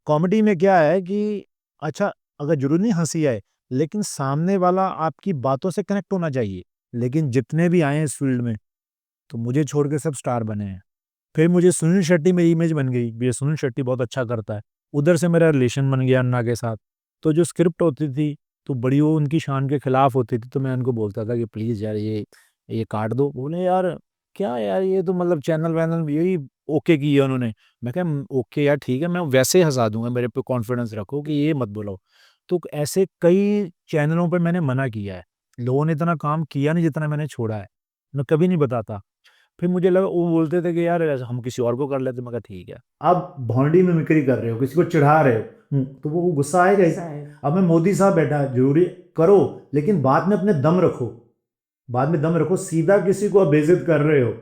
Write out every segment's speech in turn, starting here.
Comedy में क्या है कि अच्छा, अगर ज़रूरी नहीं हँसी आए, लेकिन सामने वाला आपकी बातों से कनेक्ट होना चाहिए। लेकिन जितने भी आए हैं इस फ़ील्ड में, तो मुझे छोड़ के सब स्टार बने हैं। फिर मुझे सुनील शेट्टी मेरी इमेज बन गई, ये सुनील शेट्टी बहुत अच्छा करता है। उधर से मेरा रिलेशन बन गया अन्ना के साथ। तो जो स्क्रिप्ट होती थी, तो बड़ी वो उनकी शान के खिलाफ होती थी, तो मैं उनको बोलता था कि प्लीज़ यार ये काट दो। बोले यार क्या यार, ये तो मतलब चैनल-वैनल यही ओके की है उन्होंने। मैं कहा ओके यार ठीक है, मैं वैसे ही हँसा दूँगा, मेरे पे कॉन्फिडेंस रखो कि ये मत बोलो। तो ऐसे कई चैनलों पे मैंने मना किया है। लोगों ने इतना काम किया नहीं जितना मैंने छोड़ा है। मैं कभी नहीं बताता। फिर मुझे लगा वो बोलते थे कि यार ऐसा हम किसी और को कर लेते, मैं कहा ठीक है। आप भौंडी मिमिक्री कर रहे हो, किसी को चिढ़ा रहे हो, तो वो गुस्सा आएगा ही। अब मैं मोदी साहब बैठा है, जरूरी करो, लेकिन बाद में अपने दम रखो, बाद में दम रखो। सीधा किसी को आप बेइज्जत कर रहे हो,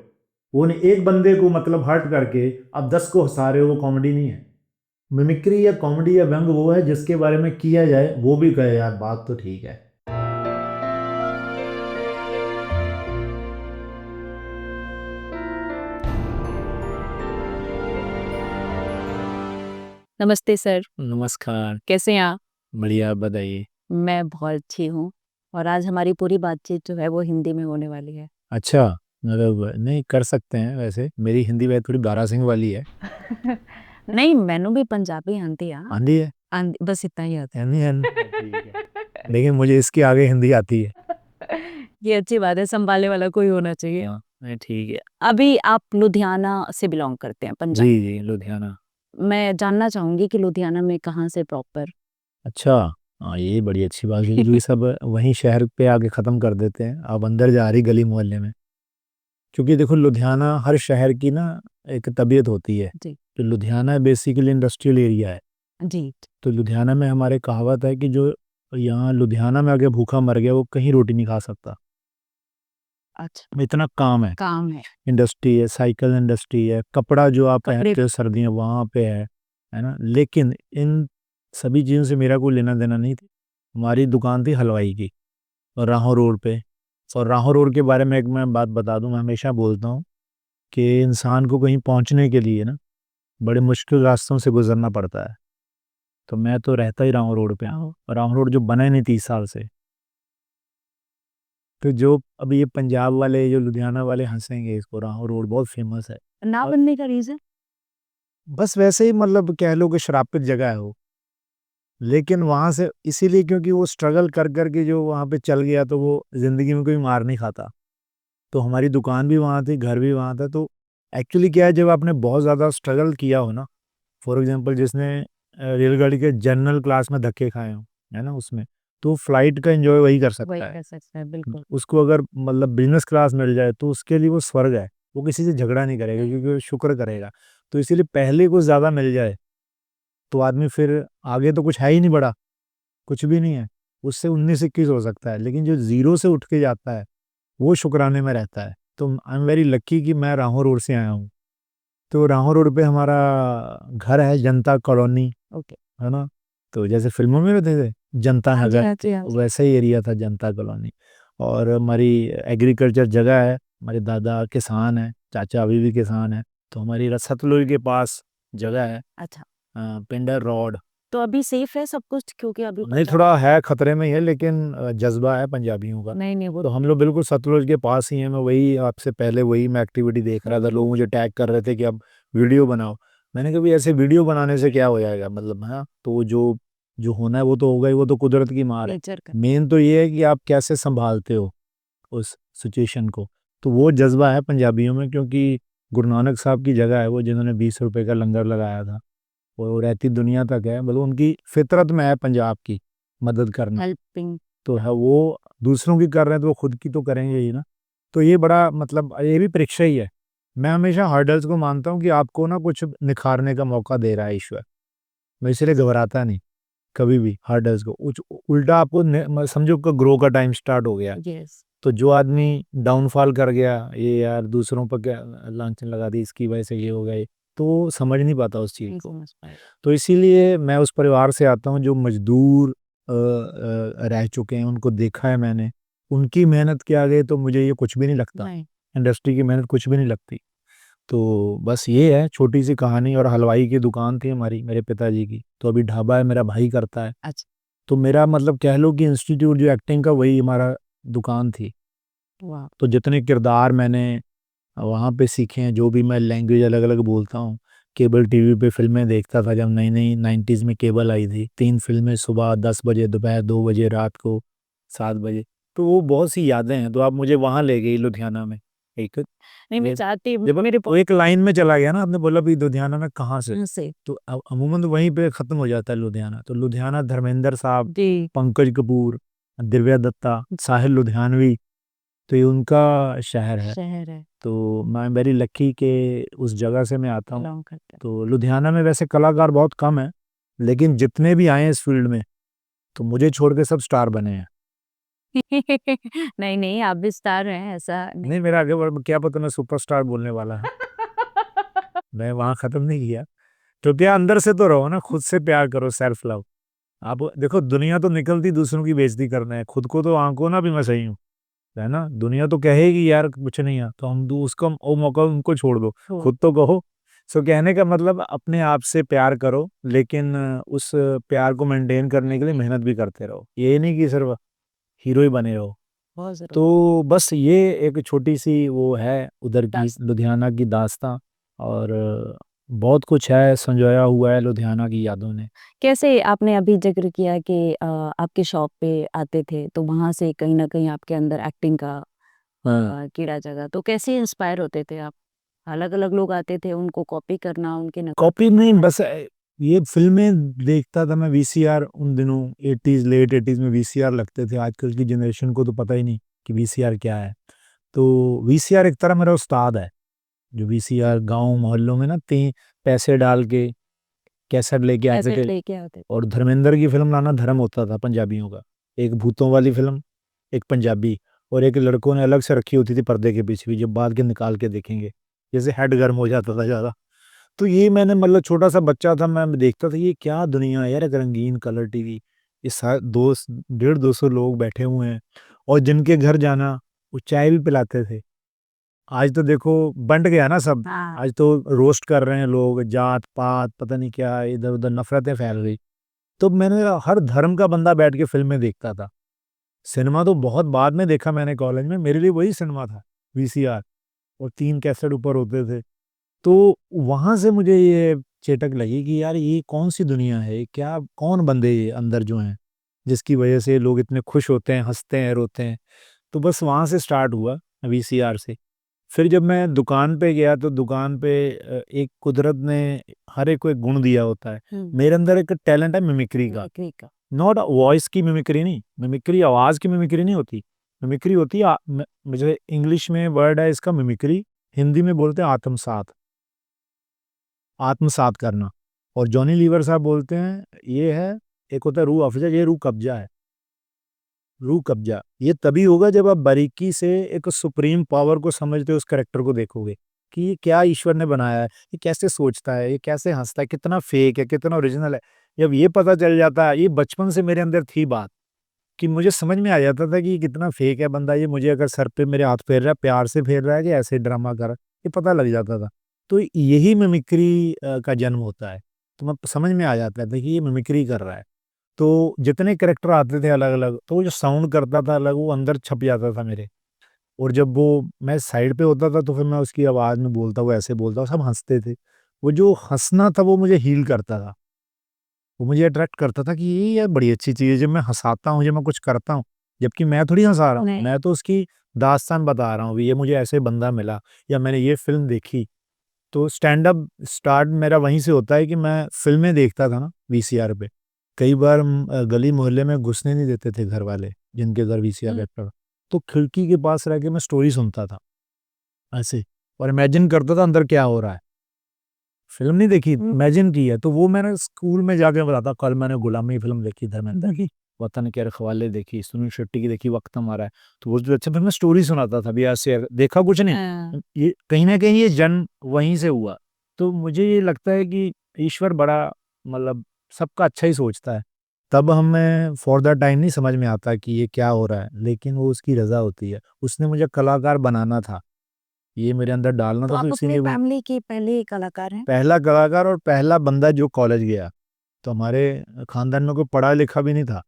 वो नहीं एक बंदे को मतलब हर्ट करके आप 10 को हंसा रहे हो, वो कॉमेडी नहीं है। मिमिक्री या कॉमेडी या व्यंग वो है जिसके बारे में किया जाए वो भी कहे यार बात तो ठीक है। नमस्ते सर, नमस्कार। कैसे हैं आप? बढ़िया, आप बताइए। मैं बहुत अच्छी हूँ और आज हमारी पूरी बातचीत जो है वो हिंदी में होने वाली है। अच्छा, मतलब नहीं कर सकते हैं, वैसे मेरी हिंदी वैसे थोड़ी दारा सिंह वाली है। नहीं, मैनू भी पंजाबी आंदी आ। आंधी है? बस इतना ही आता यानी ठीक है। लेकिन मुझे इसके आगे हिंदी आती है। है। ये अच्छी बात है, संभालने वाला कोई होना चाहिए। हाँ, नहीं ठीक है। अभी आप लुधियाना से बिलोंग करते हैं, पंजाब। जी, लुधियाना। मैं जानना चाहूंगी कि लुधियाना में कहाँ से प्रॉपर? अच्छा, हाँ ये बड़ी अच्छी बात है क्योंकि ये सब वहीं शहर पे आके ख़त्म कर देते हैं। अब अंदर जा रही गली मोहल्ले में। क्योंकि देखो लुधियाना हर शहर की ना एक तबीयत होती है। जी तो लुधियाना बेसिकली इंडस्ट्रियल एरिया है। जी। तो लुधियाना में हमारे कहावत है कि जो यहाँ लुधियाना में आके भूखा मर गया वो कहीं रोटी नहीं खा सकता। अच्छा, इतना काम है। काम है। इंडस्ट्री है, साइकिल इंडस्ट्री है, कपड़ा जो आप कपड़े पहनते हो सर्दियाँ वहाँ पे है ना? लेकिन इन सभी चीज़ों से मेरा कोई लेना-देना नहीं थी। हमारी दुकान थी हलवाई की और राहों रोड पे। और राहों रोड के बारे में एक मैं बात बता दूँ, मैं हमेशा बोलता हूँ कि इंसान को कहीं पहुँचने के लिए ना बड़े मुश्किल रास्तों से गुज़रना पड़ता है। तो मैं तो रहता ही राहों रोड पे हूँ और राहों रोड जो बना ही नहीं 30 साल से। तो जो अभी ये पंजाब वाले, जो लुधियाना वाले हँसेंगे इसको, राहों रोड बहुत फ़ेमस है। ना और बनने का रीजन? बस वैसे ही मतलब कह लो कि श्रापित जगह है वो। लेकिन वहाँ से इसीलिए क्योंकि वो स्ट्रगल कर के जो वहाँ पे चल गया तो वो ज़िंदगी में कोई मार नहीं खाता। तो हमारी दुकान भी वहाँ थी, घर भी वहाँ था। तो एक्चुअली क्या है, जब आपने बहुत ज़्यादा स्ट्रगल किया हो ना, फॉर एग्ज़ाम्पल जिसने रेलगाड़ी के जनरल क्लास में धक्के खाए हों, है ना उसमें, तो फ्लाइट का एन्जॉय वही कर वही सकता है। कर सकते हैं, बिल्कुल। उसको अगर मतलब बिज़नेस क्लास मिल जाए तो उसके लिए वो स्वर्ग है। वो किसी से झगड़ा नहीं करेगा क्योंकि वो शुक्र करेगा। तो इसीलिए पहले कुछ ज़्यादा मिल जाए तो आदमी फिर आगे तो कुछ है ही नहीं बड़ा, कुछ भी नहीं है। उससे 19-21 हो सकता है, लेकिन जो ज़ीरो से उठ के जाता है, वो शुकराने में रहता है। तो आई एम वेरी लकी कि मैं राहों रोड से आया हूँ। तो राहों रोड पे हमारा घर है, जनता कॉलोनी, ओके। है ना? तो जैसे फ़िल्मों में रहते थे, जनता हाँ जी, नगर, हाँ जी, हाँ जी। वैसा ही एरिया था जनता कॉलोनी। और हमारी एग्रीकल्चर जगह है, हमारे दादा किसान हैं, चाचा अभी भी किसान हैं। तो हमारी सतलुज के पास जगह है, अच्छा, पिंडर रोड। तो अभी सेफ है सब कुछ, क्योंकि अभी नहीं, पंजाब। थोड़ा है खतरे में ही है, लेकिन जज़्बा है पंजाबियों का। नहीं नहीं, वो तो हम लोग बिल्कुल सतलुज के पास ही हैं। मैं वही आपसे पहले वही मैं एक्टिविटी देख रहा था, लोग मुझे टैग कर रहे थे कि अब वीडियो बनाओ। मैंने कहा भई ऐसे वीडियो बनाने से क्या हो जाएगा, मतलब हाँ, तो जो जो होना है वो तो होगा ही, वो तो कुदरत की मार है। नेचर का। मेन तो ये है कि आप कैसे सँभालते हो उस सिचुएशन को। तो वो जज़्बा है पंजाबियों में, क्योंकि गुरु नानक साहब की जगह है वो, जिन्होंने ₹20 का लंगर लगाया था। वो रहती दुनिया तक है, मतलब उनकी फ़ितरत में है पंजाब की मदद करना। हेल्पिंग। तो है वो दूसरों की कर रहे हैं तो वो खुद की तो करेंगे ही ना। तो ये बड़ा मतलब ये भी परीक्षा ही है। मैं हमेशा हर्डल्स को मानता हूँ कि आपको ना कुछ निखारने का मौका दे रहा है ईश्वर। मैं इसलिए घबराता नहीं कभी भी हर्डल्स को। उल्टा आपको समझो कि ग्रो का टाइम स्टार्ट हो गया। यस। तो जो आदमी डाउनफॉल कर गया, ये यार दूसरों पर क्या लांछन लगा दी, इसकी वजह से ये हो गया ये, तो वो समझ नहीं पाता उस चीज़ नहीं को। समझ पाए। तो इसीलिए मैं उस परिवार से आता हूँ जो मज़दूर रह चुके हैं, उनको देखा है मैंने। उनकी मेहनत के आगे तो मुझे ये कुछ भी नहीं लगता। नहीं। इंडस्ट्री की मेहनत कुछ भी नहीं लगती। तो बस ये है छोटी सी कहानी। और हलवाई की दुकान थी हमारी, मेरे पिताजी की, तो अभी ढाबा है, मेरा भाई करता है। अच्छा। तो मेरा मतलब कह लो कि इंस्टीट्यूट जो एक्टिंग का, वही हमारा दुकान थी। वाह। तो जितने किरदार मैंने वहाँ पे सीखे हैं, जो भी मैं लैंग्वेज अलग अलग बोलता हूँ, केबल टीवी पे फिल्में देखता था जब नई नई 90s में केबल आई थी, 3 फिल्में, सुबह 10 बजे, दोपहर 2 बजे, रात को 7 बजे। तो वो बहुत सी यादें हैं। तो आप मुझे वहाँ ले गई लुधियाना में। एक नहीं, मैं ये चाहती जब मेरे वो एक लाइन में चला गया ना, आपने बोला भी लुधियाना में कहाँ से, से। तो अमूमन तो वहीं पे खत्म हो जाता है लुधियाना। तो लुधियाना धर्मेंद्र साहब, जी। पंकज कपूर, दिव्या दत्ता, साहिल लुधियानवी, तो ये उनका शहर है। शहर है। तो मैं वेरी लकी के उस जगह से मैं आता हूँ। बिलोंग करता तो लुधियाना में वैसे कलाकार बहुत कम है, लेकिन जितने भी आए हैं इस फील्ड में, तो मुझे छोड़ के सब स्टार बने हैं। है। नहीं नहीं, आप भी स्टार हैं, ऐसा नहीं। नहीं, मेरा आगे क्या पता मैं सुपरस्टार बोलने वाला है। मैं वहां खत्म नहीं किया। तो क्या, अंदर से तो रहो ना, खुद से प्यार करो, सेल्फ लव। आप देखो, दुनिया तो निकलती दूसरों की बेइज्जती करना है, खुद को तो आंको ना भी मैं सही हूँ, है ना। दुनिया तो कहेगी यार कुछ नहीं है, तो हम उसका वो मौका उनको छोड़ दो, छोड़। खुद तो कहो। सो कहने का मतलब, अपने आप से प्यार करो, लेकिन उस प्यार को मेंटेन करने के लिए मेहनत भी करते रहो। ये नहीं कि सिर्फ हीरो ही बने रहो। बहुत जरूरी। तो बस ये एक छोटी सी वो है उधर की, दास। लुधियाना की दास्तां। और बहुत कुछ है संजोया हुआ है लुधियाना की यादों ने। कैसे आपने अभी जिक्र किया कि आपके शॉप पे आते थे, तो वहां से कहीं ना कहीं आपके अंदर एक्टिंग का हाँ, कीड़ा जगा, तो कैसे इंस्पायर होते थे आप? अलग अलग लोग आते थे, उनको कॉपी करना, उनके नकल। कॉपी नहीं, बस ये फिल्में देखता था मैं, वीसीआर। उन दिनों 80s, लेट 80s में वीसीआर लगते थे। आजकल की जनरेशन को तो पता ही नहीं कि वीसीआर क्या है। तो वीसीआर एक तरह मेरा उस्ताद है। जो वीसीआर गांव मोहल्लों में ना, 3 पैसे डाल के कैसेट लेके आते कैसेट थे। लेके आते थे। और धर्मेंद्र की फिल्म लाना धर्म होता था पंजाबियों का। एक भूतों वाली फिल्म, एक पंजाबी, और एक लड़कों ने अलग से रखी होती थी पर्दे के पीछे भी, जब बाद के निकाल के देखेंगे, जैसे हेड गर्म हो जाता था ज़्यादा। तो ये मैंने मतलब छोटा सा बच्चा था, मैं देखता था ये क्या दुनिया है यार, एक रंगीन कलर टीवी। ये 150 200 लोग बैठे हुए हैं, और जिनके घर जाना, वो चाय भी पिलाते थे। आज तो देखो बंट गया ना सब। हाँ। आज तो रोस्ट कर रहे हैं लोग, जात पात पता नहीं क्या, इधर उधर नफरतें फैल गई। तो मैंने हर धर्म का बंदा बैठ के फिल्में देखता था। सिनेमा तो बहुत बाद में देखा मैंने कॉलेज में, मेरे लिए वही सिनेमा था, वीसीआर। और 3 कैसेट ऊपर होते थे। तो वहां से मुझे ये चेटक लगी कि यार ये कौन सी दुनिया है, ये क्या, कौन बंदे ये अंदर जो हैं, जिसकी वजह से लोग इतने खुश होते हैं, हंसते हैं, रोते हैं। तो बस वहां से स्टार्ट हुआ, वीसीआर से। फिर जब मैं दुकान पे गया, तो दुकान पे एक कुदरत ने हर एक को एक गुण दिया होता है। मेरे अंदर एक टैलेंट है मिमिक्री का। मिमिक्री का। नॉट वॉइस की मिमिक्री नहीं, मिमिक्री आवाज की मिमिक्री नहीं होती। मिमिक्री होती है मुझे इंग्लिश में वर्ड है इसका मिमिक्री, हिंदी में बोलते हैं आत्मसात, आत्मसात करना। और जॉनी लीवर साहब बोलते हैं ये है, एक होता है रूह अफ़ज़ा, ये रूह कब्जा है। रूह कब्जा ये तभी होगा जब आप बारीकी से एक सुप्रीम पावर को समझते हो, उस करेक्टर को देखोगे कि ये क्या ईश्वर ने बनाया है, ये कैसे सोचता है, ये कैसे हंसता है, कितना फेक है, कितना ओरिजिनल है। जब ये पता चल जाता है, ये बचपन से मेरे अंदर थी बात, कि मुझे समझ में आ जाता था कि ये कितना फेक है बंदा, ये मुझे अगर सर पे मेरे हाथ फेर रहा है, प्यार से फेर रहा है कि ऐसे ड्रामा कर रहा है, ये पता लग जाता था। तो यही मिमिक्री का जन्म होता है। तो मैं समझ में आ जाता था कि ये मिमिक्री कर रहा है। तो जितने कैरेक्टर आते थे अलग अलग, तो वो जो साउंड करता था अलग, वो अंदर छप जाता था मेरे। और जब वो मैं साइड पे होता था, तो फिर मैं उसकी आवाज़ में बोलता, वो ऐसे बोलता, सब हंसते थे। वो जो हंसना था वो मुझे हील करता था, वो मुझे अट्रैक्ट करता था कि ये यार बड़ी अच्छी चीज़ है, जब मैं हँसाता हूँ, जब मैं कुछ करता हूँ, जबकि मैं थोड़ी हँसा रहा हूँ, नहीं। मैं तो उसकी दास्तान बता रहा हूँ, ये मुझे ऐसे बंदा मिला, या मैंने ये फ़िल्म देखी। तो स्टैंड अप स्टार्ट मेरा वहीं से होता है कि मैं फ़िल्में देखता था ना वीसीआर पे। कई बार गली मोहल्ले में घुसने नहीं देते थे घर वाले, जिनके घर वीसीआर रहता था। तो खिड़की के पास रह के मैं स्टोरी सुनता था, ऐसे, और इमेजिन करता था अंदर क्या हो रहा है। फ़िल्म नहीं देखी, इमेजिन की है। तो वो मैंने स्कूल में जाके बताता, कल मैंने गुलामी फ़िल्म देखी धर्मेंद्र की, वतन के रखवाले देखी, सुनील शेट्टी की देखी, वक्त हमारा है। तो वो जो अच्छा, फिर मैं स्टोरी सुनाता था, भी ऐसे देखा कुछ नहीं। हाँ। ये कहीं न कहीं ये जन्म वहीं से हुआ। तो मुझे ये लगता है कि ईश्वर बड़ा, मतलब सबका अच्छा ही सोचता है। तब हमें फॉर दैट टाइम नहीं समझ में आता कि ये क्या हो रहा है, लेकिन वो उसकी रज़ा होती है। उसने मुझे कलाकार बनाना था। ये मेरे अंदर डालना तो था, तो आप अपनी इसीलिए वो फैमिली के पहले कलाकार हैं? पहला कलाकार और पहला बंदा जो कॉलेज गया। तो हमारे खानदान में कोई पढ़ा लिखा भी नहीं था।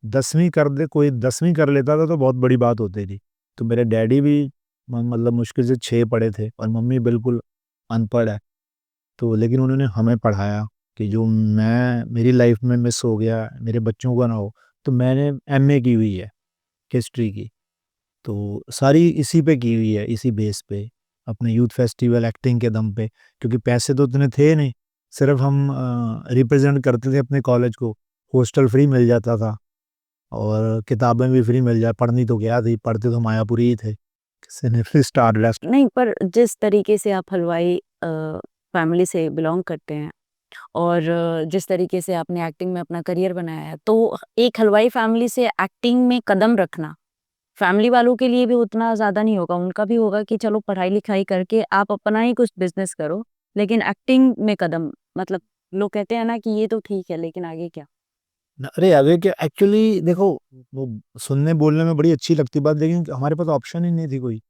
10वीं कर दे, कोई 10वीं कर लेता था तो बहुत बड़ी बात होती थी। तो मेरे डैडी भी मतलब मुश्किल से 6 पढ़े थे और मम्मी बिल्कुल अनपढ़ है। तो लेकिन उन्होंने हमें पढ़ाया कि जो मैं मेरी लाइफ में मिस हो गया, मेरे बच्चों का ना हो। तो मैंने एमए की हुई है हिस्ट्री की। तो सारी इसी पे की हुई है, इसी बेस पे, अपने यूथ फेस्टिवल एक्टिंग के दम पे। क्योंकि पैसे तो उतने थे नहीं, सिर्फ हम रिप्रेजेंट करते थे अपने कॉलेज को। हॉस्टल फ्री मिल जाता था और किताबें भी फ्री मिल जाए। पढ़नी तो क्या थी, पढ़ते तो मायापुरी ही थे, किसी ने फिर स्टारडस्ट। नहीं, पर जिस तरीके से आप हलवाई फैमिली से बिलोंग करते हैं और जिस तरीके से आपने एक्टिंग में अपना करियर बनाया है, तो एक हलवाई फैमिली से एक्टिंग में कदम रखना फैमिली वालों के लिए भी उतना ज़्यादा नहीं होगा। उनका भी होगा कि चलो पढ़ाई-लिखाई करके आप अपना ही कुछ बिज़नेस करो, लेकिन एक्टिंग में कदम मतलब लोग कहते हैं ना कि ये तो ठीक है, लेकिन आगे क्या? अरे आगे क्या, एक्चुअली देखो, वो सुनने बोलने में बड़ी अच्छी लगती बात, लेकिन हमारे पास ऑप्शन ही नहीं थी कोई।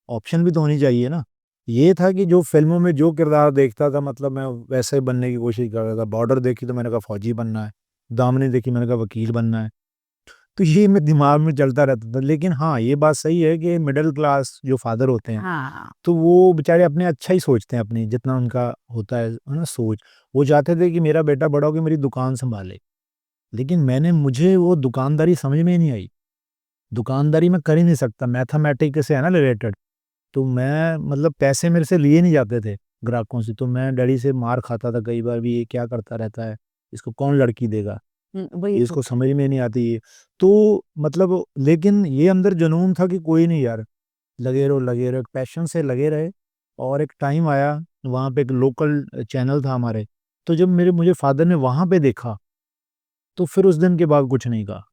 ऑप्शन भी तो होनी चाहिए ना। ये था कि जो फ़िल्मों में जो किरदार देखता था, मतलब मैं वैसे ही बनने की कोशिश कर रहा था। बॉर्डर देखी तो मैंने कहा फ़ौजी बनना है, दामनी देखी मैंने कहा वकील बनना है। तो ये मेरे दिमाग में चलता रहता था। लेकिन हाँ, ये बात सही है कि मिडल क्लास जो फ़ादर होते हैं, हाँ। तो वो बेचारे अपने अच्छा ही सोचते हैं, अपनी जितना उनका होता है ना सोच। वो चाहते थे कि मेरा बेटा बड़ा होके मेरी दुकान सँभाले। लेकिन मुझे वो दुकानदारी समझ में ही नहीं आई। दुकानदारी मैं कर ही नहीं सकता, मैथमेटिक्स से है ना रिलेटेड। तो मैं मतलब पैसे मेरे से लिए नहीं जाते थे ग्राहकों से, तो मैं डैडी से मार खाता था कई बार भी, ये क्या करता रहता है, इसको कौन लड़की देगा, वही ये तो। इसको समझ में नहीं आती ये। तो मतलब लेकिन ये अंदर जुनून था कि कोई नहीं यार, लगे रहो, एक पैशन से लगे रहे। और एक टाइम आया, वहाँ पे एक लोकल चैनल था हमारे, तो जब मेरे मुझे फादर ने वहाँ पे देखा, तो फिर उस दिन के बाद कुछ नहीं कहा।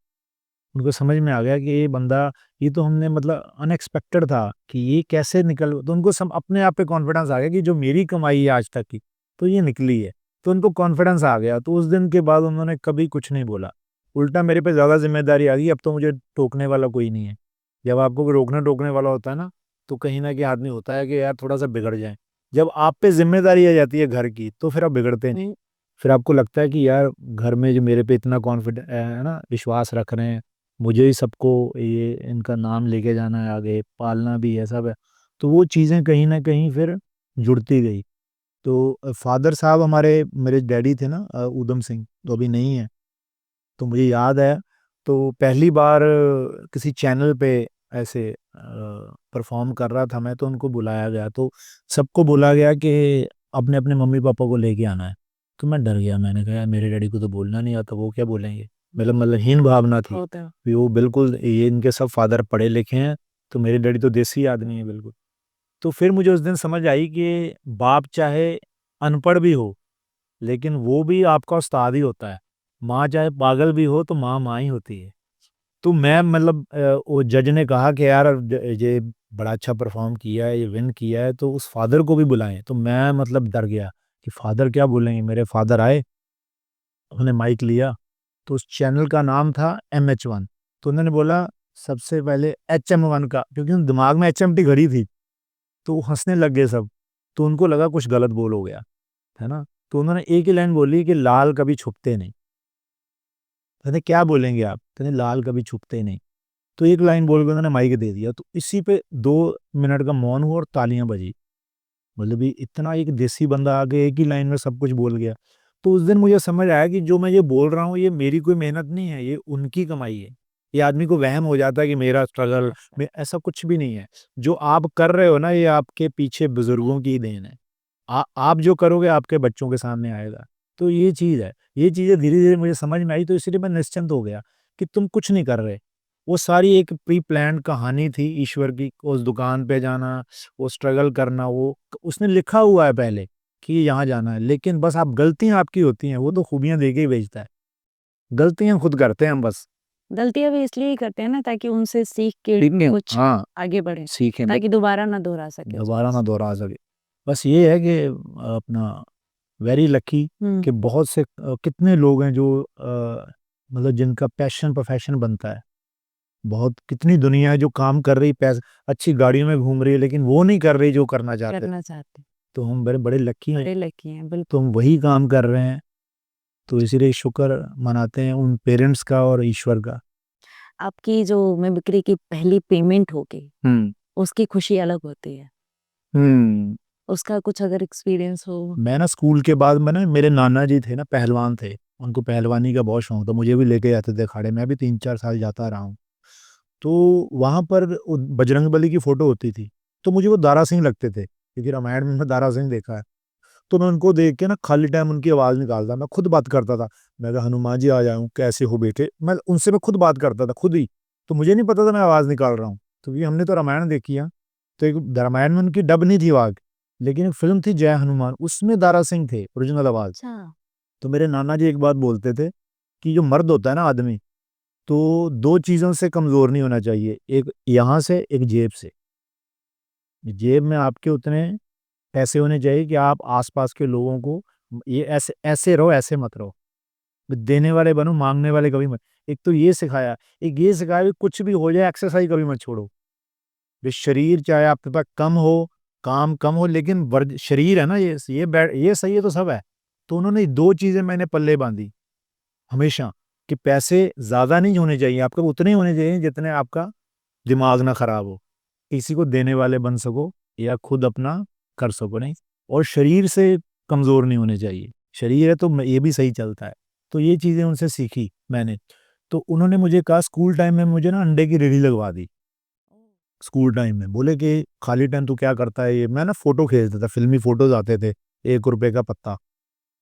उनको समझ में आ गया कि ये बंदा, ये तो हमने मतलब अनएक्सपेक्टेड था कि ये कैसे निकल, तो उनको सम अपने आप पे कॉन्फिडेंस आ गया कि जो मेरी कमाई है आज तक की, तो ये निकली है। तो उनको कॉन्फिडेंस आ गया, तो उस दिन के बाद उन्होंने कभी कुछ नहीं बोला। उल्टा मेरे पे ज़्यादा ज़िम्मेदारी आ गई, अब तो मुझे टोकने वाला कोई नहीं है। जब आपको कोई रोकने-टोकने वाला होता है ना, तो कहीं न कहीं आदमी होता है कि यार थोड़ा-सा बिगड़ जाए। जब आप पे ज़िम्मेदारी आ जाती है घर की, तो फिर आप बिगड़ते नहीं। फिर आपको लगता है कि यार घर में जो मेरे पे इतना है ना, विश्वास रख रहे हैं, मुझे ही सबको ये इनका नाम लेके जाना है आगे, पालना भी है, सब है। तो वो चीज़ें कहीं न कहीं फिर जुड़ती गई। तो फ़ादर साहब हमारे, मेरे डैडी थे ना ऊधम सिंह, तो अभी नहीं है। तो मुझे याद है, तो पहली बार किसी चैनल पे ऐसे परफ़ॉर्म कर रहा था मैं, तो उनको बुलाया गया। तो सबको बोला गया कि अपने-अपने मम्मी-पापा को लेके आना है। तो मैं डर गया, मैंने कहा यार मेरे डैडी को तो बोलना नहीं आता, वो क्या बोलेंगे? मतलब हीन भावना थी। होता है। कि वो बिल्कुल, ये इनके सब फादर पढ़े लिखे हैं, तो मेरे डैडी तो देसी आदमी है बिल्कुल। तो फिर मुझे उस दिन समझ आई कि बाप चाहे अनपढ़ भी हो, लेकिन वो भी आपका उस्ताद ही होता है। माँ चाहे पागल भी हो, तो माँ, माँ ही होती है। तो मैं मतलब वो जज ने कहा कि यार ये बड़ा अच्छा परफ़ॉर्म किया है, ये विन किया है, तो उस फादर को भी बुलाएँ। तो मैं मतलब डर गया कि फादर क्या बोलेंगे? मेरे फादर आए, उन्होंने माइक लिया, तो उस चैनल का नाम था एमएच1। तो उन्होंने बोला सबसे पहले एचएम1 का, क्योंकि उन दिमाग में एचएमटी घड़ी थी, तो वो हँसने लग गए सब। तो उनको लगा कुछ गलत बोल हो गया, है ना? तो उन्होंने एक ही लाइन बोली कि लाल कभी छुपते नहीं। कहते क्या बोलेंगे आप? कहते लाल कभी छुपते नहीं। तो एक लाइन बोल के उन्होंने माइक दे दिया, तो इसी पे 2 मिनट का मौन हुआ और तालियाँ बजी। मतलब ये इतना एक देसी बंदा आके एक ही लाइन में सब कुछ बोल गया। तो उस दिन मुझे समझ आया कि जो मैं ये बोल रहा हूँ, ये मेरी कोई मेहनत नहीं है, ये उनकी कमाई है। ये आदमी को वहम हो जाता है कि मेरा स्ट्रगल में, ऐसा कुछ भी नहीं है। जो आप कर रहे हो ना, ये आपके पीछे बुजुर्गों की ही देन है। आप जो करोगे आपके बच्चों के सामने आएगा। तो ये चीज़ है। ये चीज़ें धीरे-धीरे मुझे समझ में आई, तो इसलिए मैं निश्चिंत हो गया कि तुम कुछ नहीं कर रहे। वो सारी एक प्री प्लान्ड कहानी थी ईश्वर की, उस दुकान पे जाना, वो स्ट्रगल करना, वो उसने लिखा हुआ है पहले कि यहाँ जाना है, लेकिन बस आप गलतियाँ आपकी होती हैं, वो तो खूबियाँ दे के ही भेजता है। गलतियाँ खुद करते हैं हम बस। गलतियाँ भी इसलिए ही करते हैं ना ताकि उनसे सीख के ठीक है? कुछ हाँ, आगे बढ़ें, सीखें, ताकि दोबारा ना दोहरा सके उसको। दोबारा ना दोहरा सके। बस ये है कि अपना वेरी लकी हुँ। कि बहुत से कितने लोग हैं जो मतलब जिनका पैशन प्रोफेशन बनता है। बहुत कितनी दुनिया है जो काम कर रही, पैसे अच्छी गाड़ियों में घूम रही है, लेकिन वो नहीं कर रही जो करना चाहते। करना चाहते, तो हम बड़े बड़े लकी हैं, बड़े लकी हैं, बिल्कुल। तो हम वही काम कर रहे हैं। तो इसीलिए शुक्र मनाते हैं उन पेरेंट्स का और ईश्वर का। आपकी जो मिमिक्री की पहली पेमेंट होगी, उसकी खुशी अलग होती है। उसका कुछ अगर एक्सपीरियंस हो? मैं ना स्कूल के बाद में ना, मेरे नाना जी थे ना, पहलवान थे, उनको पहलवानी का बहुत शौक था, मुझे भी लेके जाते थे अखाड़े, मैं भी 3-4 साल जाता रहा हूँ। तो वहाँ पर बजरंगबली की फोटो होती थी, तो मुझे वो दारा सिंह लगते थे, क्योंकि रामायण में दारा सिंह देखा है। तो मैं उनको देख के ना खाली टाइम उनकी आवाज़ निकालता, मैं खुद बात करता था। मैं कहा, हनुमान जी आ जाऊँ, कैसे हो बेटे, मैं उनसे मैं खुद बात करता था खुद ही। तो मुझे नहीं पता था मैं आवाज़ निकाल रहा हूँ, क्योंकि हमने तो रामायण देखी है। तो एक रामायण में उनकी डब नहीं थी आवाज़, लेकिन एक फिल्म थी जय हनुमान, उसमें दारा सिंह थे ओरिजिनल आवाज़। अच्छा। तो मेरे नाना जी एक बात बोलते थे कि जो मर्द होता है ना आदमी, तो 2 चीज़ों से कमज़ोर नहीं होना चाहिए, एक यहाँ से, एक जेब से। जेब में आपके उतने पैसे होने चाहिए कि आप आस-पास के लोगों को ये ऐसे ऐसे रहो, ऐसे मत रहो। देने वाले बनो, माँगने वाले कभी मत। एक तो ये सिखाया, एक ये सिखाया कि कुछ भी हो जाए एक्सरसाइज़ कभी मत छोड़ो। ये शरीर चाहे आपके पास कम हो, काम कम हो, लेकिन वर्ज शरीर है ना, ये सही है तो सब है। तो उन्होंने 2 चीज़ें मैंने पल्ले बाँधी हमेशा, कि पैसे ज़्यादा नहीं होने चाहिए आपके, उतने ही होने चाहिए जितने आपका दिमाग ना खराब हो। किसी को देने वाले बन सको या खुद अपना कर सको, नहीं। और शरीर से कमज़ोर नहीं होने चाहिए। शरीर है तो ये भी सही चलता है। तो ये चीज़ें उनसे सीखी मैंने। तो उन्होंने मुझे कहा स्कूल टाइम में मुझे ना अंडे की रेहड़ी लगवा दी। स्कूल टाइम में बोले कि खाली टाइम तू क्या करता है ये? मैं ना फ़ोटो खींचता था, फ़िल्मी फ़ोटोज़ आते थे, ₹1 का पत्ता।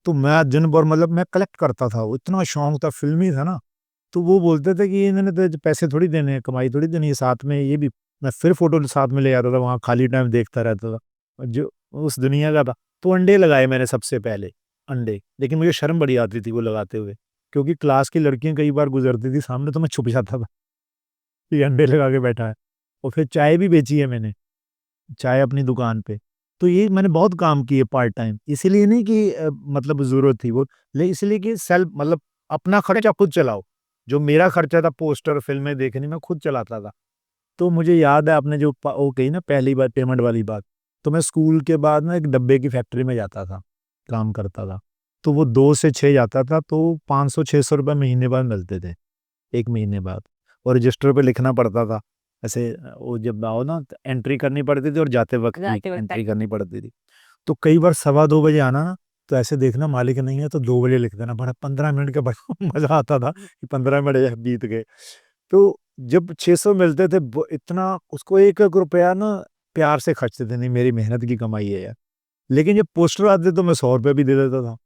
तो मैं दिन भर मतलब मैं कलेक्ट करता था, वो इतना शौक था, फ़िल्मी था ना। तो वो बोलते थे कि इन्होंने तो पैसे थोड़ी देने हैं, कमाई थोड़ी देनी है, साथ में ये भी। मैं फिर फ़ोटो साथ में ले आता था, वहाँ खाली टाइम देखता रहता था, और जो उस दुनिया का था। तो अंडे लगाए मैंने सबसे पहले, अंडे। लेकिन मुझे शर्म बड़ी आती थी वो लगाते हुए, क्योंकि क्लास की लड़कियाँ कई बार गुज़रती थी सामने, तो मैं छुप जाता था कि अंडे लगा के बैठा है। और फिर चाय भी बेची है मैंने, चाय अपनी दुकान पे। तो ये मैंने बहुत काम किए पार्ट टाइम, इसीलिए नहीं कि मतलब ज़रूरत थी वो, इसलिए कि सेल्फ मतलब अपना खर्चा खुद चलाओ। जो मेरा खर्चा था पोस्टर, फ़िल्में देखनी, मैं खुद चलाता था। तो मुझे याद है आपने जो वो कही ना पहली बार पेमेंट वाली बात, तो मैं स्कूल के बाद ना एक डब्बे की फैक्ट्री में जाता था, काम करता था। तो वो 2 से 6 जाता था, तो 500-600 रुपए महीने बाद मिलते थे, 1 महीने बाद। और रजिस्टर पे लिखना पड़ता था। ऐसे वो जब आओ ना तो एंट्री करनी पड़ती थी, और जाते वक़्त भी जाते वक़्त एंट्री करनी पड़ती थी। तो कई बार सवा 2 बजे आना ना, तो ऐसे देखना मालिक नहीं है तो 2 बजे लिख देना, बड़ा 15 मिनट का बड़ा मज़ा आता था कि 15 मिनट बीत गए। तो जब 600 मिलते थे, ब इतना उसको 1-1 रुपया ना प्यार से खर्चते थे, नहीं मेरी मेहनत की कमाई है यार। लेकिन जब पोस्टर आते तो मैं ₹100 भी दे देता था।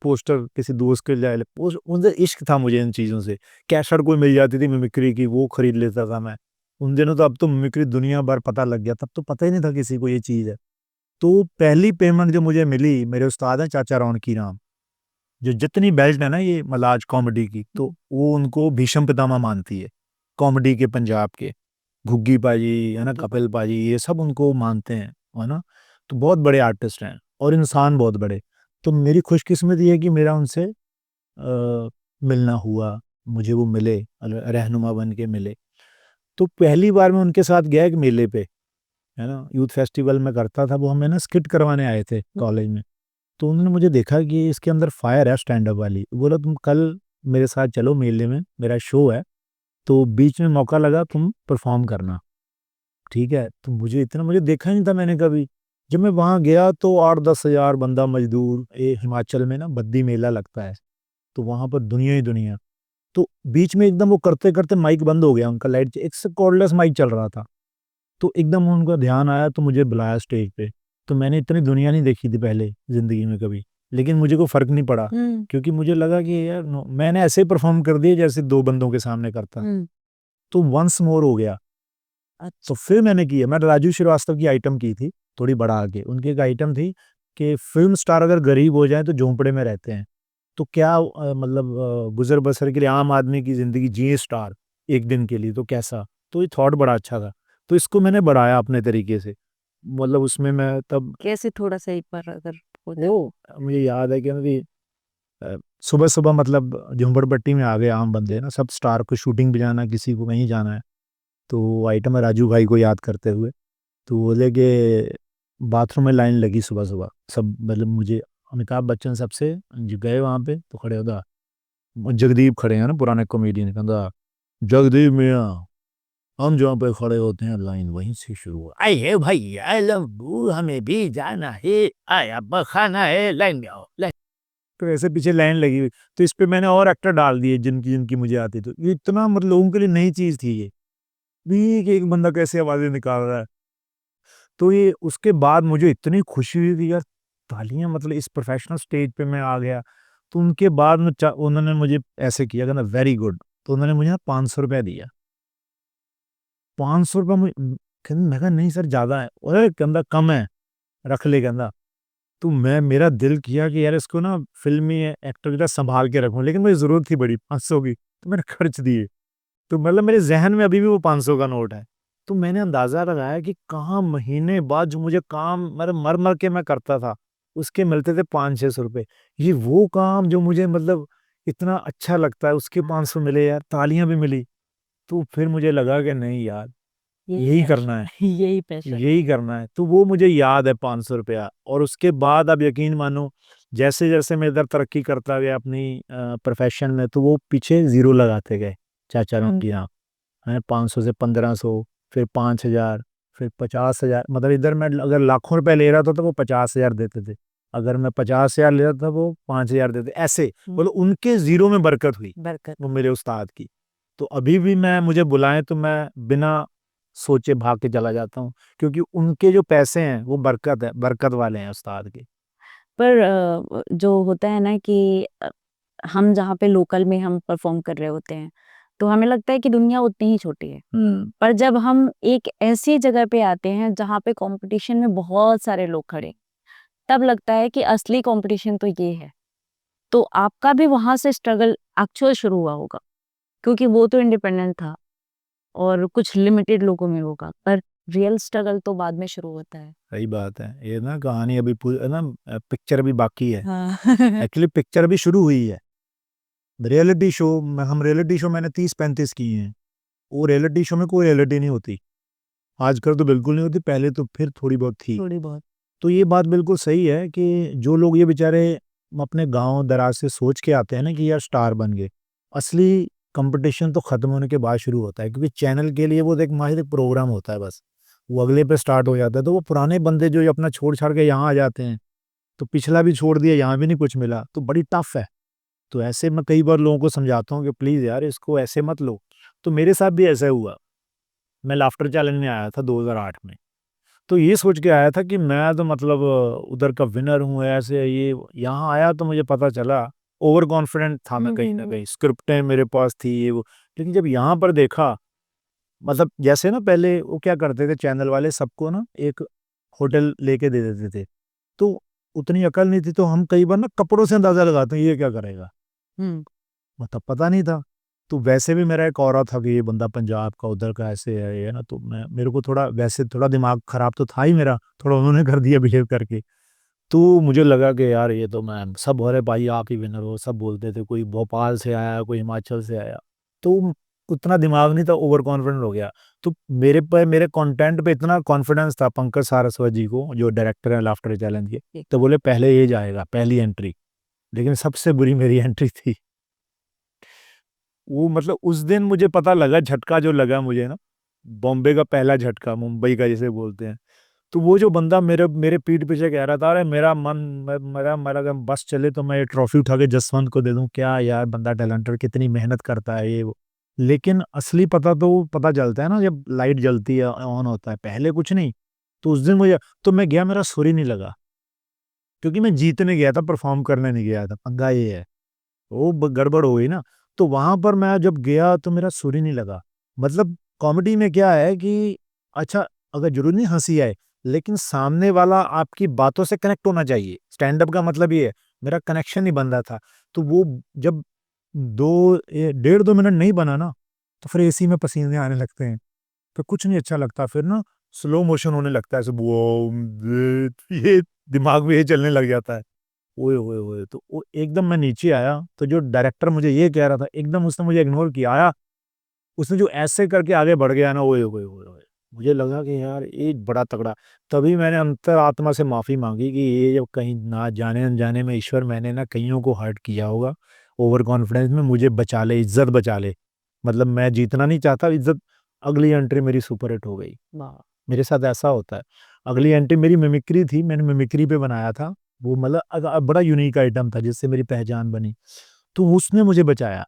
पोस्टर किसी दोस्त के लिए पोस्ट, उनसे इश्क था मुझे इन चीज़ों से। कैसेट कोई मिल जाती थी मिमिक्री की, वो खरीद लेता था मैं। उन दिनों तो, अब तो मिमिक्री दुनिया भर पता लग गया, तब तो पता ही नहीं था किसी को ये चीज़ है। तो पहली पेमेंट जो मुझे मिली, मेरे उस्ताद हैं चाचा रौनकी राम, जो जितनी बेल्ट है ना ये मलाज कॉमेडी की, तो वो उनको भीष्म पितामह मानती है, कॉमेडी के पंजाब के। घुग्गी पाजी, है ना, कपिल पाजी, ये सब उनको मानते हैं, है ना? तो बहुत बड़े आर्टिस्ट हैं और इंसान बहुत बड़े। तो मेरी खुशकिस्मती है कि मेरा उनसे मिलना हुआ, मुझे वो मिले, रहनुमा बन के मिले। तो पहली बार मैं उनके साथ गया एक मेले पे, है ना? यूथ फेस्टिवल में करता था वो, हमें ना स्किट करवाने आए थे कॉलेज में। तो उन्होंने मुझे देखा कि इसके अंदर फायर है स्टैंड अप वाली। बोला तुम कल मेरे साथ चलो मेले में, मेरा शो है, तो बीच में मौका लगा तुम परफ़ॉर्म करना। ठीक है? तो मुझे देखा ही नहीं था मैंने कभी। जब मैं वहाँ गया तो 8-10 हज़ार बंदा मज़दूर, ये हिमाचल में ना बद्दी मेला लगता है, तो वहाँ पर दुनिया ही दुनिया। तो बीच में एकदम वो करते-करते माइक बंद हो गया उनका, लाइट एक से कॉर्डलेस माइक चल रहा था। तो एकदम उनका ध्यान आया तो मुझे बुलाया स्टेज पे। तो मैंने इतनी दुनिया नहीं देखी थी पहले ज़िंदगी में कभी, लेकिन मुझे कोई फ़र्क नहीं पड़ा, क्योंकि मुझे लगा कि यार नो, मैंने ऐसे ही परफ़ॉर्म कर दिया जैसे 2 बंदों के सामने करता। तो वन्स मोर हो गया। तो फिर मैंने किया, मैं राजू श्रीवास्तव की आइटम की थी, थोड़ी बढ़ा के। उनकी एक आइटम थी कि फ़िल्म स्टार अगर गरीब हो जाएँ तो झोंपड़े में रहते हैं। तो क्या मतलब गुज़र-बसर के लिए आम आदमी की ज़िंदगी जिए स्टार, 1 दिन के लिए तो कैसा? तो ये थॉट बड़ा अच्छा था। तो इसको मैंने बढ़ाया अपने तरीके से। मतलब उसमें मैं तब कैसे, थोड़ा-सा एक बार अगर हो जाए? वो मुझे याद है कि अभी सुबह-सुबह मतलब झुंपड़पट्टी में आ गए आम बंदे ना, सब स्टार को शूटिंग पे जाना, किसी को कहीं जाना है। तो वो आइटम है राजू भाई को याद करते हुए। तो बोले कि बाथरूम में लाइन लगी सुबह-सुबह, सब मतलब मुझे अमिताभ बच्चन सबसे जो गए वहाँ पे तो खड़े होता जगदीप खड़े हैं ना पुराने कॉमेडियन कहता जगदीप मियाँ हम जहाँ पे खड़े होते हैं लाइन वहीं से शुरू हो आई है भाई आई लव यू हमें भी जाना है आया खाना है लाइन में आओ लाइन। तो ऐसे पीछे लाइन लगी हुई तो इस पे मैंने और एक्टर डाल दिए जिनकी जिनकी मुझे आती तो ये इतना मतलब लोगों के लिए नई चीज थी ये भी कि एक बंदा कैसे आवाजें निकाल रहा है। तो ये उसके बाद मुझे इतनी खुशी हुई कि यार तालियां मतलब इस प्रोफेशनल स्टेज पे मैं आ गया। तो उनके बाद में उन्होंने मुझे ऐसे किया कहना वेरी गुड। तो उन्होंने मुझे ना 500 रुपया दिया। 500 रुपया मैं कहा नहीं सर ज्यादा है अरे कहता कम है रख ले कहता। तो मैं मेरा दिल किया कि यार इसको ना फिल्मी एक्टर की तरह संभाल के रखूं लेकिन मुझे जरूरत थी बड़ी 500 की तो मैंने खर्च दिए। तो मतलब मेरे ज़हन में अभी भी वो 500 का नोट है। तो मैंने अंदाज़ा लगाया कि कहाँ महीने बाद जो मुझे काम मतलब मर-मर के मैं करता था, उसके मिलते थे 500-600 रुपए। ये वो काम जो मुझे मतलब इतना अच्छा लगता है, उसके 500 मिले यार, तालियाँ भी मिली। तो फिर मुझे लगा कि नहीं यार, यही यही पैशन करना है, यही पैशन यही करना है। तो वो मुझे याद है 500 रुपया और उसके बाद आप यकीन मानो, जैसे-जैसे मैं इधर तरक्की करता गया अपनी प्रोफ़ेशन में, तो वो पीछे ज़ीरो लगाते गए, चाचा लोग कि हाँ। हैं 500 से 1500 फिर 5000 फिर 50,000 मतलब इधर मैं अगर लाखों रुपए ले रहा था तो वो 50,000 देते थे। अगर मैं 50,000 ले रहा था वो 5,000 देते ऐसे मतलब उनके ज़ीरो में बरकत हुई, बरकत वो मेरे उस्ताद की। तो अभी भी मैं मुझे बुलाएँ तो मैं बिना सोचे भाग के चला जाता हूँ क्योंकि उनके जो पैसे हैं वो बरकत है, बरकत वाले हैं उस्ताद के। पर जो होता है ना कि हम जहाँ पे लोकल में हम परफॉर्म कर रहे होते हैं, तो हमें लगता है कि दुनिया उतनी ही छोटी है। पर जब हम एक ऐसी जगह पे आते हैं जहाँ पे कंपटीशन में बहुत सारे लोग खड़े हैं, तब लगता है कि असली कंपटीशन तो ये है। तो आपका भी वहाँ से स्ट्रगल एक्चुअल शुरू हुआ होगा, क्योंकि वो तो इंडिपेंडेंट था और कुछ लिमिटेड लोगों में होगा, पर रियल स्ट्रगल तो बाद में शुरू होता है। सही बात है। ये ना कहानी अभी है ना पिक्चर अभी बाकी है। हाँ। एक्चुअली पिक्चर अभी शुरू हुई है। रियलिटी शो हम रियलिटी शो मैंने 30-35 किए हैं। वो रियलिटी शो में कोई रियलिटी नहीं होती। आजकल तो बिल्कुल नहीं होती, पहले तो फिर थोड़ी बहुत थी। थोड़ी बहुत। तो ये बात बिल्कुल सही है कि जो लोग ये बेचारे अपने गाँव दराज से सोच के आते हैं ना कि यार स्टार बन गए, असली कंपटीशन तो खत्म होने के बाद शुरू होता है क्योंकि चैनल के लिए वो एक माहिर एक प्रोग्राम होता है बस। वो अगले पे स्टार्ट हो जाता है, तो वो पुराने बंदे जो अपना छोड़-छाड़ के यहाँ आ जाते हैं, तो पिछला भी छोड़ दिया, यहाँ भी नहीं कुछ मिला, तो बड़ी टफ है। तो ऐसे मैं कई बार लोगों को समझाता हूँ कि प्लीज़ यार इसको ऐसे मत लो। तो मेरे साथ भी ऐसा हुआ। मैं लाफ्टर चैलेंज में आया था 2008 में। तो ये सोच के आया था कि मैं तो मतलब उधर का विनर हूँ ऐसे ये यहाँ आया तो मुझे पता चला ओवर कॉन्फिडेंट था मैं कहीं न कहीं, स्क्रिप्टें मेरे पास थी ये वो। लेकिन जब यहाँ पर देखा मतलब जैसे ना पहले वो क्या करते थे चैनल वाले सबको ना एक होटल लेके दे देते थे। तो उतनी अकल नहीं थी तो हम कई बार ना कपड़ों से अंदाज़ा लगाते हैं ये क्या करेगा? हुँ। मतलब पता नहीं था। तो वैसे भी मेरा एक ऑरा था कि ये बंदा पंजाब का उधर का ऐसे है ये ना तो मैं मेरे को थोड़ा वैसे थोड़ा दिमाग खराब तो था ही मेरा, थोड़ा उन्होंने कर दिया बिहेव करके। तो मुझे लगा कि यार ये तो मैं सब अरे भाई आप ही विनर हो, सब बोलते थे, कोई भोपाल से आया, कोई हिमाचल से आया। तो उतना दिमाग नहीं था, ओवर कॉन्फिडेंट हो गया। तो मेरे कंटेंट पे इतना कॉन्फिडेंस था पंकज सारस्वत जी को, जो डायरेक्टर हैं लाफ्टर चैलेंज के, जी। तो बोले पहले ये जाएगा, पहली एंट्री। लेकिन सबसे बुरी मेरी एंट्री थी। वो मतलब उस दिन मुझे पता लगा झटका जो लगा मुझे ना, बॉम्बे का पहला झटका, मुंबई का जिसे बोलते हैं। तो वो जो बंदा मेरे मेरे पीठ पीछे कह रहा था, अरे मेरा मन मेरा मेरा अगर बस चले तो मैं ये ट्रॉफी उठा के जसवंत को दे दूँ, क्या यार बंदा टैलेंटेड कितनी मेहनत करता है ये वो। लेकिन असली पता चलता है ना जब लाइट जलती है, ऑन होता है, पहले कुछ नहीं। तो उस दिन मुझे तो मैं गया मेरा सुर ही नहीं लगा, क्योंकि मैं जीतने गया था, परफ़ॉर्म करने नहीं गया था, पंगा ये है। वो गड़बड़ हो गई ना। तो वहां पर मैं जब गया तो मेरा सुर ही नहीं लगा। मतलब कॉमेडी में क्या है कि अच्छा अगर जरूरी नहीं हंसी आए लेकिन सामने वाला आपकी बातों से कनेक्ट होना चाहिए। स्टैंड अप का मतलब ये है, मेरा कनेक्शन नहीं बन रहा था। तो वो जब 1.5-2 मिनट नहीं बना ना तो फिर एसी में पसीने आने लगते हैं, तो कुछ नहीं अच्छा लगता। फिर ना स्लो मोशन होने लगता है, ऐसे ये दिमाग में ये चलने लग जाता है। ओए होए होए! तो वो एकदम मैं नीचे आया, तो जो डायरेक्टर मुझे ये कह रहा था, एकदम उसने मुझे इग्नोर किया। आया उसने जो ऐसे करके आगे बढ़ गया ना, ओए ओए ओए ओए, मुझे लगा कि यार ये बड़ा तगड़ा। तभी मैंने अंतरात्मा से माफी मांगी कि ये जब कहीं ना जाने अनजाने में ईश्वर मैंने ना कईयों को हर्ट किया होगा ओवर कॉन्फिडेंस में, मुझे बचा ले, इज्जत बचा ले। मतलब मैं जीतना नहीं चाहता, इज्जत। अगली एंट्री मेरी सुपर हिट हो गई। वाह! मेरे साथ ऐसा होता है। अगली एंट्री मेरी मिमिक्री थी, मैंने मिमिक्री पे बनाया था। वो मतलब बड़ा यूनिक आइटम था जिससे मेरी पहचान बनी। तो उसने मुझे बचाया।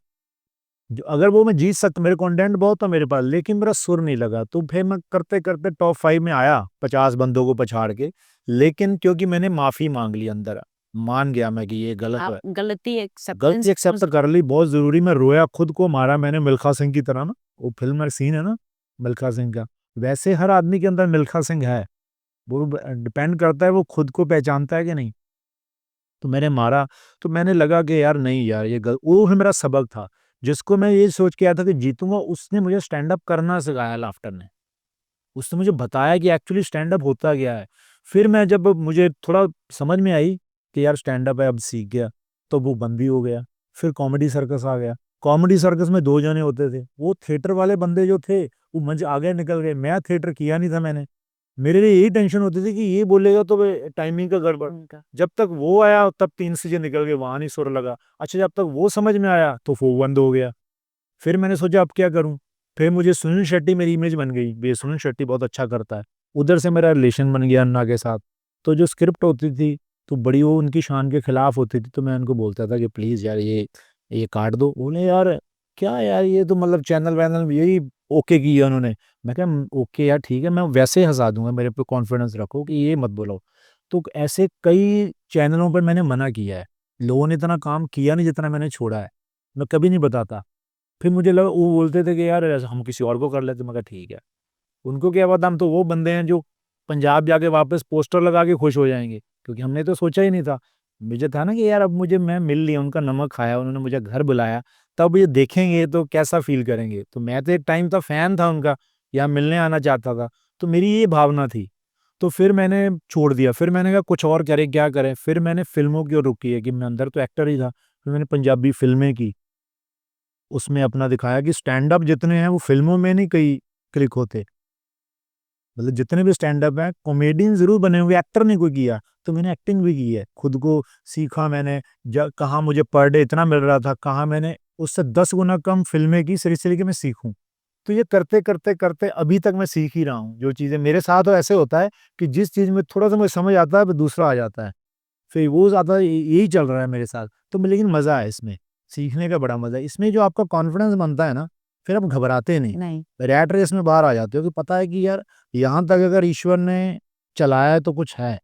जो अगर वो मैं जीत सकता, मेरे कंटेंट बहुत था मेरे पास, लेकिन मेरा सुर नहीं लगा। तो फिर मैं करते-करते टॉप 5 में आया 50 बंदों को पछाड़ के। लेकिन क्योंकि मैंने माफ़ी माँग ली अंदर, मान गया मैं कि ये गलत आप है। गलती गलती एक्सेप्टेंस एक्सेप्ट कर ली, बहुत ज़रूरी। मैं रोया, खुद को मारा मैंने मिल्खा सिंह की तरह ना। वो फ़िल्म में सीन है ना मिल्खा सिंह का, वैसे हर आदमी के अंदर मिल्खा सिंह है। वो डिपेंड करता है वो खुद को पहचानता है कि नहीं। तो मैंने मारा, तो मैंने लगा कि यार नहीं यार, ये वो ही मेरा सबक था। जिसको मैं ये सोच के आया था कि जीतूँगा, उसने मुझे स्टैंड अप करना सिखाया, लाफ्टर ने। उसने मुझे बताया कि एक्चुअली स्टैंड अप होता क्या है। फिर मैं जब मुझे थोड़ा समझ में आई कि यार स्टैंड अप है, अब सीख गया, तो वो बंद भी हो गया। फिर कॉमेडी सर्कस आ गया। कॉमेडी सर्कस में 2 जने होते थे। वो थिएटर वाले बंदे जो थे, वो मंच आगे निकल गए। मैं थिएटर किया नहीं था मैंने। मेरे लिए यही टेंशन होती थी कि ये बोलेगा तो टाइमिंग का गड़बड़। उनका। जब तक वो आया तब 3 चीजें निकल गए, वहां नहीं सुर लगा। अच्छा, जब तक वो समझ में आया तो वो बंद हो गया। फिर मैंने सोचा अब क्या करूं। फिर मुझे सुनील शेट्टी, मेरी इमेज बन गई, ये सुनील शेट्टी बहुत अच्छा करता है। उधर से मेरा रिलेशन बन गया अन्ना के साथ। तो जो स्क्रिप्ट होती थी, तो बड़ी वो उनकी शान के खिलाफ होती थी, तो मैं उनको बोलता था कि प्लीज यार ये काट दो। बोले यार क्या यार, ये तो मतलब चैनल वैनल यही ओके किया उन्होंने। मैं कहा ओके यार ठीक है, मैं वैसे हंसा दूंगा, मेरे पे कॉन्फिडेंस रखो कि ये मत बोलो। तो ऐसे कई चैनलों पर मैंने मना किया है। लोगों ने इतना काम किया नहीं जितना मैंने छोड़ा है। मैं कभी नहीं बताता। फिर मुझे लगा, वो बोलते थे कि यार ऐसा हम किसी और को कर लेते। मैं कहा ठीक है। उनको क्या पता, हम तो वो बंदे हैं जो पंजाब जाके वापस पोस्टर लगा के खुश हो जाएंगे, क्योंकि हमने तो सोचा ही नहीं था। मुझे था ना कि यार अब मुझे, मैं मिल लिया, उनका नमक खाया, उन्होंने मुझे घर बुलाया, तब ये देखेंगे तो कैसा फील करेंगे। तो मैं तो एक टाइम था फैन था उनका, या मिलने आना चाहता था। तो मेरी ये भावना थी। तो फिर मैंने छोड़ दिया। फिर मैंने कहा कुछ और करें, क्या करें। फिर मैंने फिल्मों की ओर रुक की है कि मैं अंदर तो एक्टर ही था। फिर मैंने पंजाबी फिल्में की, उसमें अपना दिखाया कि स्टैंड अप जितने हैं वो फिल्मों में नहीं कहीं क्लिक होते। मतलब जितने भी स्टैंड अप हैं, कॉमेडियन जरूर बने हुए, एक्टर नहीं कोई किया। तो मैंने एक्टिंग भी की है, खुद को सीखा मैंने। कहाँ मुझे पर डे इतना मिल रहा था, कहाँ मैंने उससे 10 गुना कम फिल्में की सिर्फ इसलिए कि मैं सीखूं। तो ये करते करते करते अभी तक मैं सीख ही रहा हूँ। जो चीजें मेरे साथ हो, ऐसे होता है कि जिस चीज में थोड़ा सा मुझे समझ आता है, फिर दूसरा आ जाता है। फिर वो ज़्यादा यही चल रहा है मेरे साथ। तो लेकिन मज़ा है इसमें, सीखने का बड़ा मज़ा है। इसमें जो आपका कॉन्फिडेंस बनता है ना, फिर आप घबराते नहीं। नहीं, रैट रेस में बाहर आ जाते हो कि पता है कि यार यहाँ तक अगर ईश्वर ने चलाया है तो कुछ है।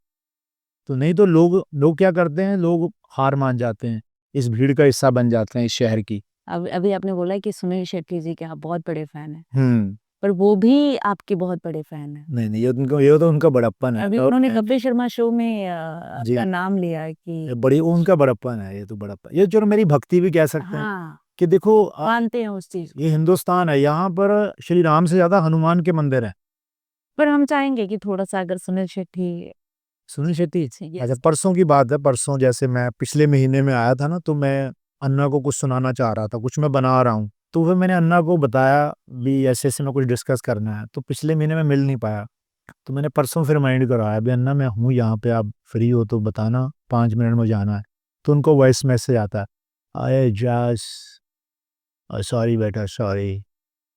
तो नहीं तो लोग लोग क्या करते हैं, लोग हार मान जाते हैं, इस भीड़ का हिस्सा बन जाते हैं इस शहर की। अब अभी आपने बोला कि सुनील शेट्टी जी के आप बहुत बड़े फैन हैं, हुँ। पर वो भी आपके बहुत बड़े फैन हैं। नहीं, नहीं, ये तो उनका बड़प्पन है। अभी और उन्होंने कपिल शर्मा शो में जी, आपका नाम लिया है कि ये बड़ी उनका बड़प्पन है, ये तो बड़प्पन, ये जो मेरी भक्ति भी कह सकते हैं हाँ, कि देखो मानते हैं उस चीज़ को। ये हिंदुस्तान है, यहाँ पर श्री राम से ज़्यादा हनुमान के मंदिर हैं। पर हम चाहेंगे कि थोड़ा-सा अगर सुनील शेट्टी सुनील शेट्टी, अच्छा यस, परसों की बात है, परसों जैसे मैं पिछले महीने में आया था ना, तो मैं अन्ना को कुछ सुनाना चाह रहा था, कुछ मैं बना रहा हूँ। तो फिर मैंने अन्ना को बताया भी ऐसे-ऐसे मैं कुछ डिस्कस करना है, तो पिछले महीने में मिल नहीं पाया। तो मैंने परसों फिर रिमाइंड करवाया, "भई अन्ना मैं हूँ यहाँ पे, आप फ्री हो तो बताना, 5 मिनट में जाना है।" तो उनको वॉइस मैसेज आता है, "अरे जस सॉरी बेटा सॉरी,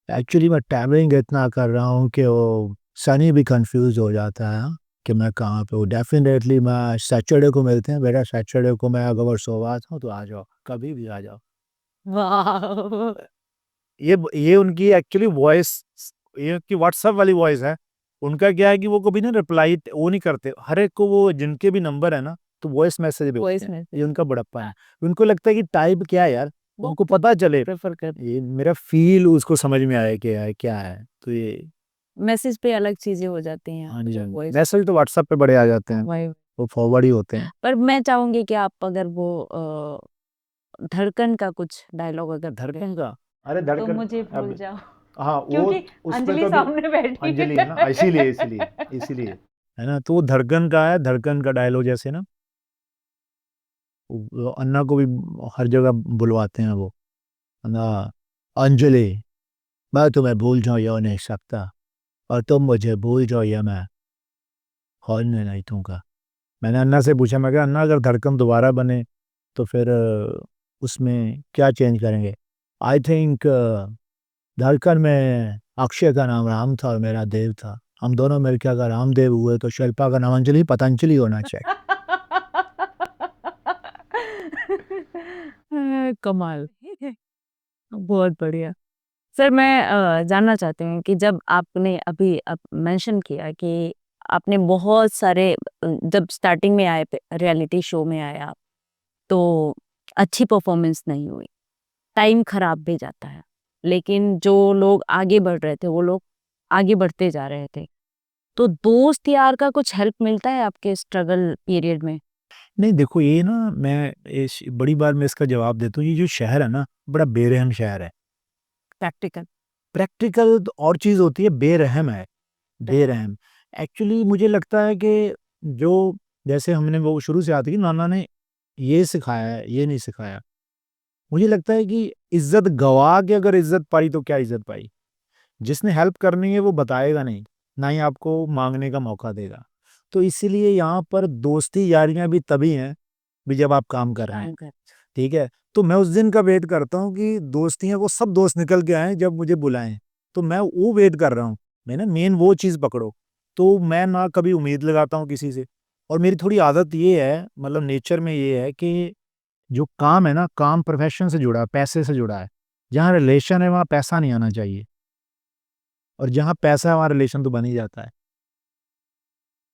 एक्चुअली मैं ट्रैवलिंग इतना कर रहा हूँ कि वो सनी भी कंफ्यूज हो जाता है हाँ, कि मैं कहाँ पे हूँ। डेफिनेटली मैं सैटरडे को मिलते हैं बेटा, सैटरडे को मैं अगर सोवा था तो आ जाओ, कभी भी आ जाओ।" वाह! ये उनकी एक्चुअली वॉइस, ये उनकी व्हाट्सएप वाली वॉइस है। उनका क्या है कि वो कभी ना रिप्लाई वो नहीं करते। हर एक को वो जिनके भी नंबर है ना, तो वॉइस मैसेज भेजते वॉइस हैं। में ये उनका बड़प्पन है। उनको लगता है कि टाइप क्या है यार, वो उनको पता चले। प्रेफ़र कर ये मेरा फ़ील उसको समझ में आया कि यार क्या है। तो ये मैसेज पे अलग चीज़ें हो जाती हैं, हाँ जी, हाँ जो जी। वॉइस मैसेज तो व्हाट्सएप पे बड़े आ जाते हैं, वही वो फॉरवर्ड ही होते हैं। पर मैं चाहूँगी कि आप अगर वो धड़कन का कुछ डायलॉग अगर बोले, धड़कन का? अरे तो धड़कन मुझे भूल अब जाओ हाँ, वो क्योंकि उसमें अंजलि कभी सामने बैठी अंजलि है ना, इसीलिए है। इसीलिए इसीलिए, है ना? तो वो धड़कन का है, धड़कन का डायलॉग जैसे ना, वो अन्ना को भी हर जगह बुलवाते हैं वो, है ना, अंजलि, मैं तुम्हें भूल जाऊँ ये हो नहीं सकता, और तुम मुझे भूल जाओ ये मैं होने नहीं दूँगा। मैंने अन्ना से पूछा, मैं कहा अन्ना अगर धड़कन दोबारा बने तो फिर उसमें क्या चेंज करेंगे? आई थिंक धड़कन में अक्षय का नाम राम था और मेरा देव था। हम दोनों मिलके अगर रामदेव हुए तो शिल्पा का नाम अंजलि पतंजलि होना चाहिए। कमाल। बहुत बढ़िया। सर मैं जानना चाहती हूँ कि जब आपने अभी मेंशन किया कि आपने बहुत सारे जब स्टार्टिंग में आए रियलिटी शो में आए आप, तो अच्छी परफॉर्मेंस नहीं हुई, टाइम खराब भी जाता है, लेकिन जो लोग आगे बढ़ रहे थे वो लोग आगे बढ़ते जा रहे थे, तो दोस्त यार का कुछ हेल्प मिलता है आपके स्ट्रगल पीरियड में? नहीं देखो, ये ना मैं बड़ी बार मैं इसका जवाब देता हूँ, ये जो शहर है ना बड़ा बेरहम शहर है। प्रैक्टिकल। प्रैक्टिकल तो और चीज़ होती है, बेरहम है, बेरहम। एक्चुअली मुझे लगता है कि जो जैसे हमने वो शुरू से आती है नाना ने ये सिखाया है, ये नहीं सिखाया। मुझे लगता है कि इज़्ज़त गँवा के अगर इज़्ज़त पाई तो क्या इज़्ज़त पाई? जिसने हेल्प करनी है वो बताएगा नहीं, ना ही आपको माँगने का मौका देगा। तो इसीलिए यहाँ पर दोस्ती यारियाँ भी तभी हैं, भी जब आप काम कर रहे हैं, काम कर। ठीक है? तो मैं उस दिन का वेट करता हूँ कि दोस्तियाँ वो सब दोस्त निकल के आएँ जब मुझे बुलाएँ, तो मैं वो वेट कर रहा हूँ। मैं ना मेन वो चीज़ पकड़ो, तो मैं ना कभी उम्मीद लगाता हूँ किसी से, और मेरी थोड़ी आदत ये है, मतलब नेचर में ये है कि जो काम है ना, काम प्रोफ़ेशन से जुड़ा है, पैसे से जुड़ा है। जहाँ रिलेशन है वहाँ पैसा नहीं आना चाहिए, और जहाँ पैसा है वहाँ रिलेशन तो बन ही जाता है।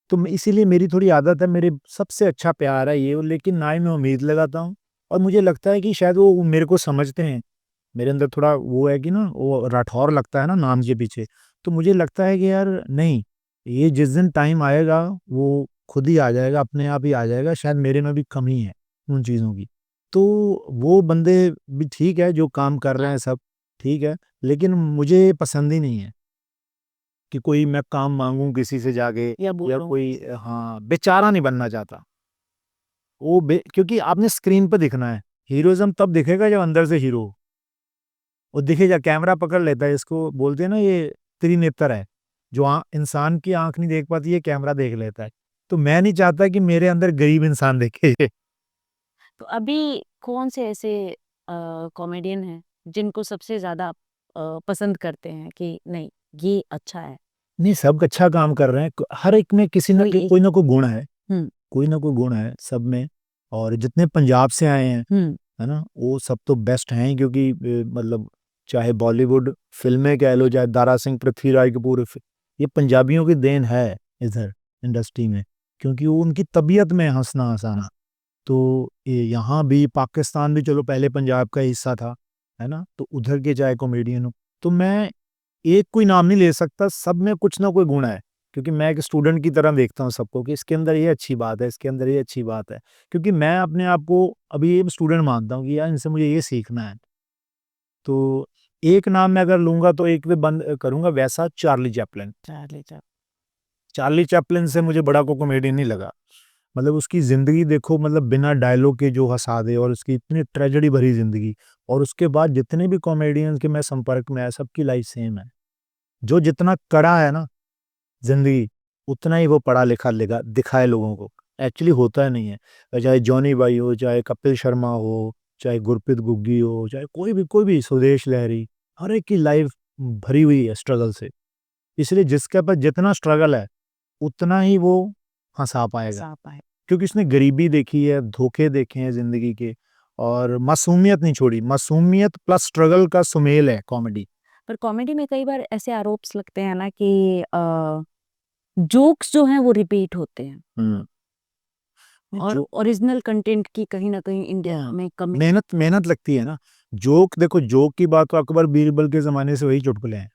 तो मैं इसीलिए मेरी थोड़ी आदत है, मेरे सबसे अच्छा प्यार है ये, लेकिन ना ही मैं उम्मीद लगाता हूँ, और मुझे लगता है कि शायद वो मेरे को समझते हैं। मेरे अंदर थोड़ा वो है कि ना वो राठौर लगता है ना नाम के पीछे, तो मुझे लगता है कि यार नहीं, ये जिस दिन टाइम आएगा वो खुद ही आ जाएगा, अपने आप ही आ जाएगा। शायद मेरे में भी कमी है उन चीज़ों की। तो वो बंदे भी ठीक है जो काम कर रहे हैं सब, ठीक है, लेकिन मुझे पसंद ही नहीं है कि कोई मैं काम माँगूँ किसी से जाके, या या बोलो। कोई हाँ, बेचारा नहीं बनना चाहता। वो क्योंकि आपने स्क्रीन पे दिखना है, हीरोइज़्म तब दिखेगा जब अंदर से हीरो हो। वो दिखेगा, कैमरा पकड़ लेता है, इसको बोलते हैं ना ये त्रिनेत्र है, जो इंसान की आँख नहीं देख पाती है, कैमरा देख लेता है। तो मैं नहीं चाहता कि मेरे अंदर गरीब इंसान दिखे। तो अभी कौन से ऐसे कॉमेडियन हैं जिनको सबसे ज़्यादा पसंद करते हैं कि नहीं, ये अच्छा है? नहीं, सब अच्छा काम कर रहे हैं, हर एक में किसी न कोई एक। कोई ना कोई गुण है, हुँ, कोई ना कोई गुण है सब में। और जितने पंजाब से आए हैं, हुँ। है ना? वो सब तो बेस्ट हैं, क्योंकि मतलब चाहे बॉलीवुड फ़िल्में कह लो, चाहे दारा सिंह, पृथ्वीराज कपूर, ये पंजाबियों की देन है इधर इंडस्ट्री में, क्योंकि वो उनकी तबीयत में हँसना-हँसाना। तो ये यहाँ भी, पाकिस्तान भी चलो पहले पंजाब का हिस्सा था, है ना? तो उधर के चाहे कॉमेडियन हो, तो मैं एक कोई नाम नहीं ले सकता, सब में कुछ ना कोई गुण है। क्योंकि मैं एक स्टूडेंट की तरह देखता हूँ सबको कि इसके अंदर ये अच्छी बात है, इसके अंदर ये अच्छी बात है। क्योंकि मैं अपने आप को अभी एक स्टूडेंट मानता हूँ कि यार इनसे मुझे ये सीखना है। तो एक नाम मैं अगर लूँगा तो एक पे बंद करूँगा, वैसा Charlie Chaplin. Charlie chap. Charlie Chaplin से मुझे बड़ा कोई कॉमेडियन नहीं लगा। मतलब उसकी ज़िंदगी देखो, मतलब बिना डायलॉग के जो हँसा दे, और उसकी इतनी ट्रेजेडी भरी ज़िंदगी, और उसके बाद जितने भी कॉमेडियंस के मैं संपर्क में आया, सबकी लाइफ़ सेम है। जो जितना कड़ा है ना ज़िंदगी, उतना ही वो पढ़ा-लिखा लिखा दिखाए लोगों को। एक्चुअली होता नहीं है। चाहे जॉनी भाई हो, चाहे कपिल शर्मा हो, चाहे गुरप्रीत गुग्गी हो, चाहे कोई भी सुदेश लहरी, हर एक की लाइफ़ भरी हुई है स्ट्रगल से। इसलिए जिसके पास जितना स्ट्रगल है, उतना ही वो हँसा पाएगा। साफ है। क्योंकि उसने गरीबी देखी है, धोखे देखे हैं ज़िंदगी के, और मासूमियत नहीं छोड़ी। मासूमियत प्लस स्ट्रगल का सुमेल है कॉमेडी। पर कॉमेडी में कई बार ऐसे आरोप्स लगते हैं ना कि जोक्स जो हैं वो रिपीट होते हैं हुँ। और जो ओरिजिनल कंटेंट की कहीं न कहीं इंडिया में कमी। मेहनत मेहनत लगती है ना। जोक देखो, जोक की बात तो अकबर बीरबल के ज़माने से वही चुटकुले हैं,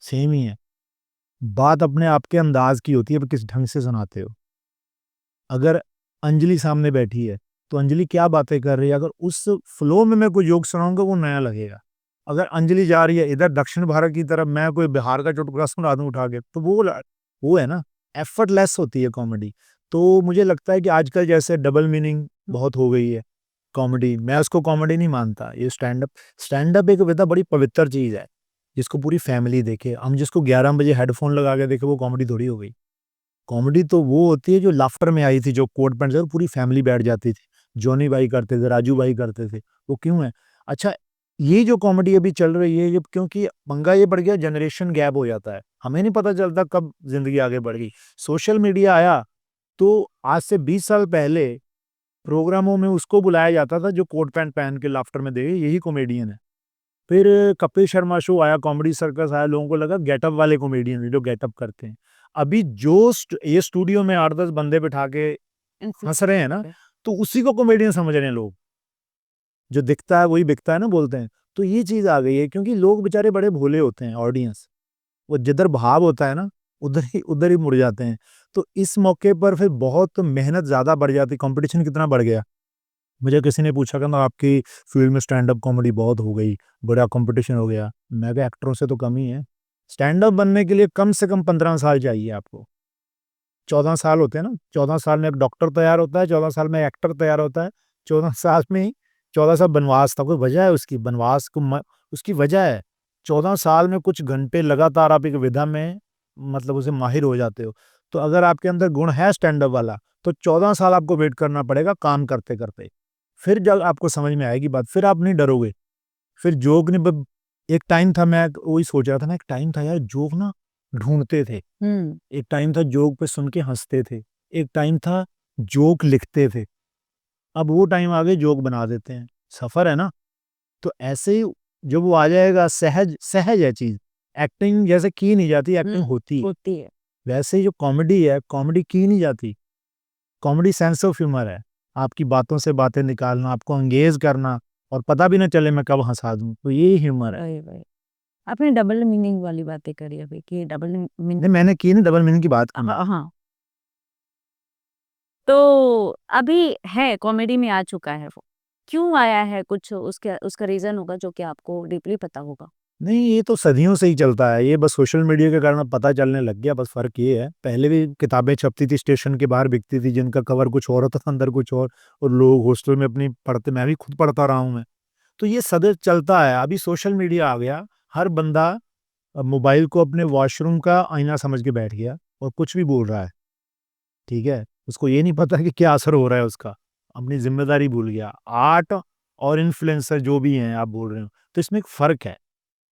सेम ही है। बात अपने आप के अंदाज़ की होती है, आप किस ढंग से सुनाते हो। अगर अंजलि सामने बैठी है, तो अंजलि क्या बातें कर रही है, अगर उस फ्लो में मैं कोई जोक सुनाऊँगा वो नया लगेगा। अगर अंजलि जा रही है इधर दक्षिण भारत की तरफ, मैं कोई बिहार का चुटकुला सुना दूँ उठा के, तो वो है ना, एफर्टलेस होती है कॉमेडी। तो मुझे लगता है कि आजकल जैसे डबल मीनिंग बहुत हो गई है कॉमेडी, मैं उसको कॉमेडी नहीं मानता। ये स्टैंड अप एक बेटा बड़ी पवित्र चीज़ है। जिसको पूरी फैमिली देखे। हम जिसको 11 बजे हेडफ़ोन लगा के देखे, वो कॉमेडी थोड़ी हो गई। कॉमेडी तो वो होती है जो लाफ्टर में आई थी, जो कोट पैंट से पूरी फैमिली बैठ जाती थी। जॉनी भाई करते थे, राजू भाई करते थे, वो क्यों है? अच्छा, ये जो कॉमेडी अभी चल रही है, ये क्योंकि पंगा ये बढ़ गया, जनरेशन गैप हो जाता है। हमें नहीं पता चलता कब ज़िंदगी आगे बढ़ गई। सोशल मीडिया आया, तो आज से 20 साल पहले प्रोग्रामों में उसको बुलाया जाता था जो कोट पैंट पहन के लाफ्टर में देखे, यही कॉमेडियन है। फिर कपिल शर्मा शो आया, कॉमेडी सर्कस आया, लोगों को लगा गेटअप वाले कॉमेडियन हैं जो गेटअप करते हैं। अभी जो ये स्टूडियो में 8-10 बंदे बिठा के हँस रहे हैं ना, तो उसी को कॉमेडियन समझ रहे हैं लोग। जो दिखता है वही बिकता है ना, बोलते हैं। तो ये चीज़ आ गई है, क्योंकि लोग बेचारे बड़े भोले होते हैं, ऑडियंस। वो जिधर भाव होता है ना, उधर ही मुड़ जाते हैं। तो इस मौके पर फिर बहुत मेहनत ज़्यादा बढ़ जाती, कॉम्पिटिशन कितना बढ़ गया। मुझे किसी ने पूछा कि आपकी फ़ील्ड में स्टैंड अप कॉमेडी बहुत हो गई, बड़ा कॉम्पिटिशन हो गया। मैं कहा एक्टरों से तो कम ही है। स्टैंड अप बनने के लिए कम से कम 15 साल चाहिए आपको। 14 साल होते हैं ना, 14 साल में एक डॉक्टर तैयार होता है, 14 साल में एक्टर तैयार होता है, 14 साल में ही 14 साल बनवास था, कोई वजह है उसकी, बनवास को उसकी वजह है। 14 साल में कुछ घंटे लगातार आप एक विधा में मतलब उसे माहिर हो जाते हो। तो अगर आपके अंदर गुण है स्टैंड अप वाला, तो 14 साल आपको वेट करना पड़ेगा काम करते-करते। फिर जब आपको समझ में आएगी बात, फिर आप नहीं डरोगे। फिर जोक ने ब एक टाइम था, मैं वही सोच रहा था ना, एक टाइम था यार, जोक ना ढूँढते थे। एक टाइम था जोक पे सुन के हँसते थे। एक टाइम था जोक लिखते थे। अब वो टाइम आ गए जोक बना देते हैं। सफ़र है ना? तो ऐसे ही जब वो आ जाएगा, सहज सहज है चीज़। एक्टिंग जैसे की नहीं जाती, एक्टिंग होती है। होती है। वैसे ही जो कॉमेडी है, कॉमेडी की नहीं जाती। कॉमेडी सेंस ऑफ ह्यूमर है। आपकी बातों से बातें निकालना, आपको एंगेज करना और पता भी ना चले मैं कब हँसा दूँ, तो ये ह्यूमर है। वही, वही। आपने डबल मीनिंग वाली बातें करी अभी कि डबल मीनिंग। नहीं, मैंने की नहीं, डबल मीनिंग की बात की। हाँ। तो अभी है, कॉमेडी में आ चुका है वो। क्यों आया है, कुछ उसका रीज़न होगा जो कि आपको डीपली पता होगा? नहीं, ये तो सदियों से ही चलता है। ये बस सोशल मीडिया के कारण अब पता चलने लग गया, बस फ़र्क ये है। पहले भी किताबें छपती थी, स्टेशन के बाहर बिकती थी, जिनका कवर कुछ और होता था, अंदर कुछ और लोग हॉस्टल में अपनी पढ़ते, मैं भी खुद पढ़ता रहा हूँ मैं। तो ये सदैव चलता है। अभी सोशल मीडिया आ गया, हर बंदा मोबाइल को अपने वॉशरूम का आईना समझ के बैठ गया और कुछ भी बोल रहा है, ठीक है? उसको ये नहीं पता कि क्या असर हो रहा है उसका, अपनी ज़िम्मेदारी भूल गया। आर्ट और इन्फ्लुएंसर जो भी हैं आप बोल रहे हो, तो इसमें एक फ़र्क है।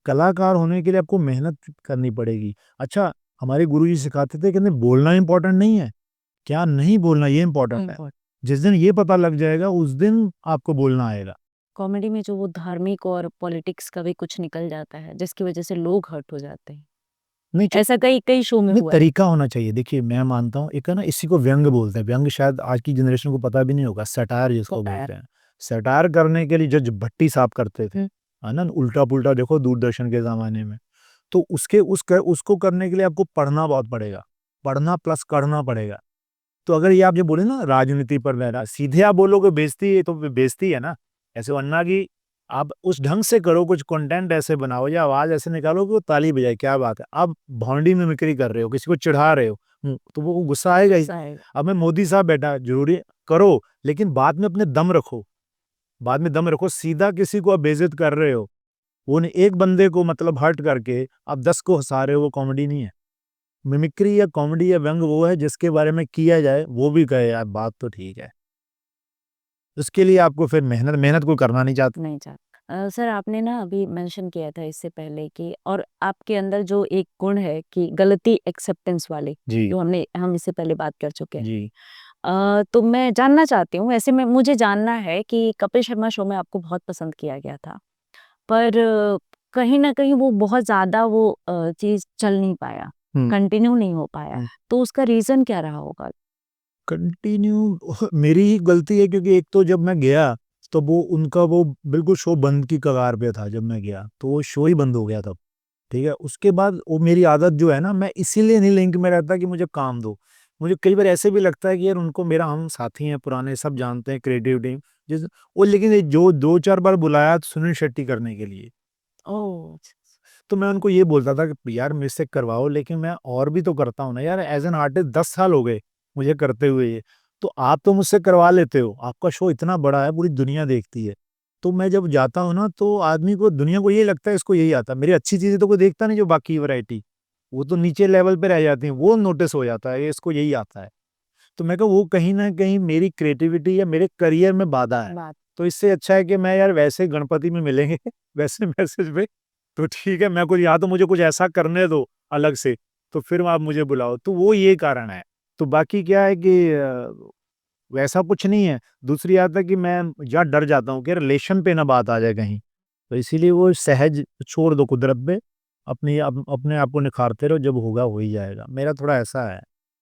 कलाकार होने के लिए आपको मेहनत करनी पड़ेगी। अच्छा, हमारे गुरुजी सिखाते थे, कहते बोलना इम्पोर्टेंट नहीं है, क्या नहीं बोलना ये इम्पोर्टेंट है। जिस दिन ये पता लग जाएगा, उस दिन आपको बोलना आएगा। कॉमेडी में जो वो धार्मिक और पॉलिटिक्स का भी कुछ निकल जाता है, जिसकी वजह से लोग हर्ट हो जाते हैं। नहीं, ऐसा कई शो में नहीं, हुआ है। तरीका होना चाहिए। देखिए, मैं मानता हूँ, एक है ना, इसी को व्यंग बोलते हैं। व्यंग शायद आज की जनरेशन को पता भी नहीं होगा, सटायर जिसको Satire। बोलते हैं। सटायर करने के लिए जज भट्टी साहब करते थे, हुँ। है ना? उल्टा-पुल्टा देखो दूरदर्शन के ज़माने में। तो उसको करने के लिए आपको पढ़ना बहुत पड़ेगा। पढ़ना प्लस करना पड़ेगा। तो अगर ये आप जो बोले ना राजनीति पर बहना, सीधे आप बोलोगे बेइज़्ती है, तो बेइज़्ती है ना। ऐसे वरना कि आप उस ढंग से करो, कुछ कंटेंट ऐसे बनाओ या आवाज़ ऐसे निकालो कि वो ताली बजाए, क्या बात है। आप भौंडी मिमिक्री कर रहे हो, किसी को चिढ़ा रहे हो, तो वो गुस्सा आएगा ही। गुस्सा आएगा। अब मैं मोदी साहब बैठा, ज़रूरी करो, लेकिन बाद में अपने दम रखो। बाद में दम रखो, सीधा किसी को आप बेइज़्ज़त कर रहे हो, वो नहीं, एक बंदे को मतलब हर्ट करके आप 10 को हँसा रहे हो, वो कॉमेडी नहीं है। मिमिक्री या कॉमेडी या व्यंग वो है जिसके बारे में किया जाए, वो भी कहे यार बात तो ठीक है। उसके लिए आपको फिर मेहनत कोई करना नहीं चाहता। नहीं चाहता। सर, आपने ना अभी मेंशन किया था इससे पहले कि और आपके अंदर जो एक गुण है कि गलती एक्सेप्टेंस वाली, जी, जो हम इससे पहले बात कर चुके हैं। जी। तो मैं जानना चाहती हूँ, ऐसे में मुझे जानना है कि कपिल शर्मा शो में आपको बहुत पसंद किया गया था। पर कहीं न कहीं वो बहुत ज़्यादा वो चीज़ चल नहीं पाया, हुँ, कंटिन्यू नहीं हो पाया। हुँ। तो उसका रीज़न क्या रहा होगा? कंटिन्यू मेरी ही गलती है, क्योंकि एक तो जब मैं गया, तो वो उनका वो बिल्कुल शो बंद की कगार पे था जब मैं गया, तो वो शो ही बंद हो गया तब, ठीक है? उसके बाद वो मेरी आदत जो है ना, मैं इसीलिए नहीं लिंक में रहता कि मुझे काम दो। मुझे कई बार ऐसे भी लगता है कि यार उनको मेरा हम साथी हैं पुराने, सब जानते हैं, क्रिएटिव टीम जिस वो, लेकिन ये जो 2-4 बार बुलाया सुनील शेट्टी करने के लिए, ओह! तो मैं उनको ये बोलता था कि यार मेरे से करवाओ, लेकिन मैं और भी तो करता हूँ ना यार, एज़ एन आर्टिस्ट 10 साल हो गए मुझे करते हुए ये। तो आप तो मुझसे करवा लेते हो, आपका शो इतना बड़ा है, पूरी दुनिया देखती है। तो मैं जब जाता हूँ ना तो आदमी को, दुनिया को यही लगता है इसको यही आता है। मेरी अच्छी चीज़ें तो कोई देखता नहीं, जो बाकी वैरायटी, वो तो नीचे लेवल पे रह जाती हैं, वो नोटिस हो जाता है, ये इसको यही आता है। तो मैं कहा वो कहीं न कहीं मेरी क्रिएटिविटी या मेरे करियर में बाधा है। बात तो इससे अच्छा है कि मैं यार वैसे गणपति में मिलेंगे वैसे मैसेज पे, तो ठीक है, मैं कुछ या तो मुझे कुछ ऐसा करने दो अलग से, तो फिर आप मुझे बुलाओ। तो वो ये कारण है। तो बाकी क्या है कि वैसा कुछ नहीं है। दूसरी बात है कि मैं या डर जाता हूँ कि रिलेशन पे ना बात आ जाए कहीं। तो इसीलिए वो सहज छोड़ दो कुदरत पे, अपने आप को निखारते रहो, जब होगा हो ही जाएगा। मेरा थोड़ा ऐसा है।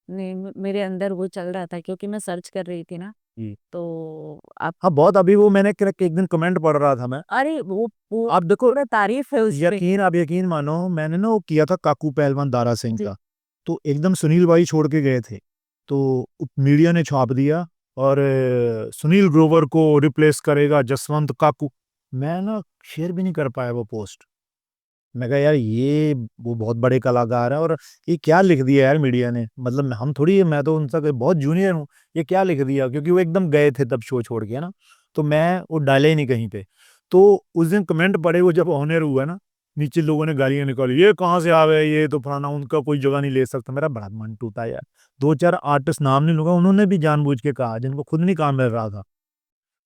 नहीं, मेरे अंदर वो चल रहा था क्योंकि मैं सर्च कर रही थी ना, जी। तो आप हाँ, बहुत अभी वो मैंने एक दिन कमेंट पढ़ रहा था मैं। अरे वो आप देखो, पूरा तारीफ है उस पे। आप यकीन मानो, मैंने ना वो किया था काकू पहलवान दारा सिंह जी। का, तो एकदम सुनील भाई छोड़ के गए थे, तो मीडिया ने छाप दिया और सुनील ग्रोवर को रिप्लेस करेगा जसवंत काकू। मैं ना शेयर भी नहीं कर पाया वो पोस्ट। मैं कहा यार ये वो बहुत बड़े कलाकार हैं, और ये क्या लिख दिया यार मीडिया ने, मतलब हम थोड़ी, मैं तो उनसे बहुत जूनियर हूँ, ये क्या लिख दिया, क्योंकि वो एकदम गए थे तब शो छोड़ के, है ना, तो मैं वो डाले ही नहीं कहीं पे। तो उस दिन कमेंट पड़े, वो जब ऑनर हुआ ना, नीचे लोगों ने गालियां निकाली, ये कहाँ से आ गए, ये तो फलाना, उनका कोई जगह नहीं ले सकता। मेरा बड़ा मन टूटा यार। दो चार आर्टिस्ट नाम नहीं लूंगा, उन्होंने भी जानबूझ के कहा जिनको खुद नहीं काम मिल रहा था।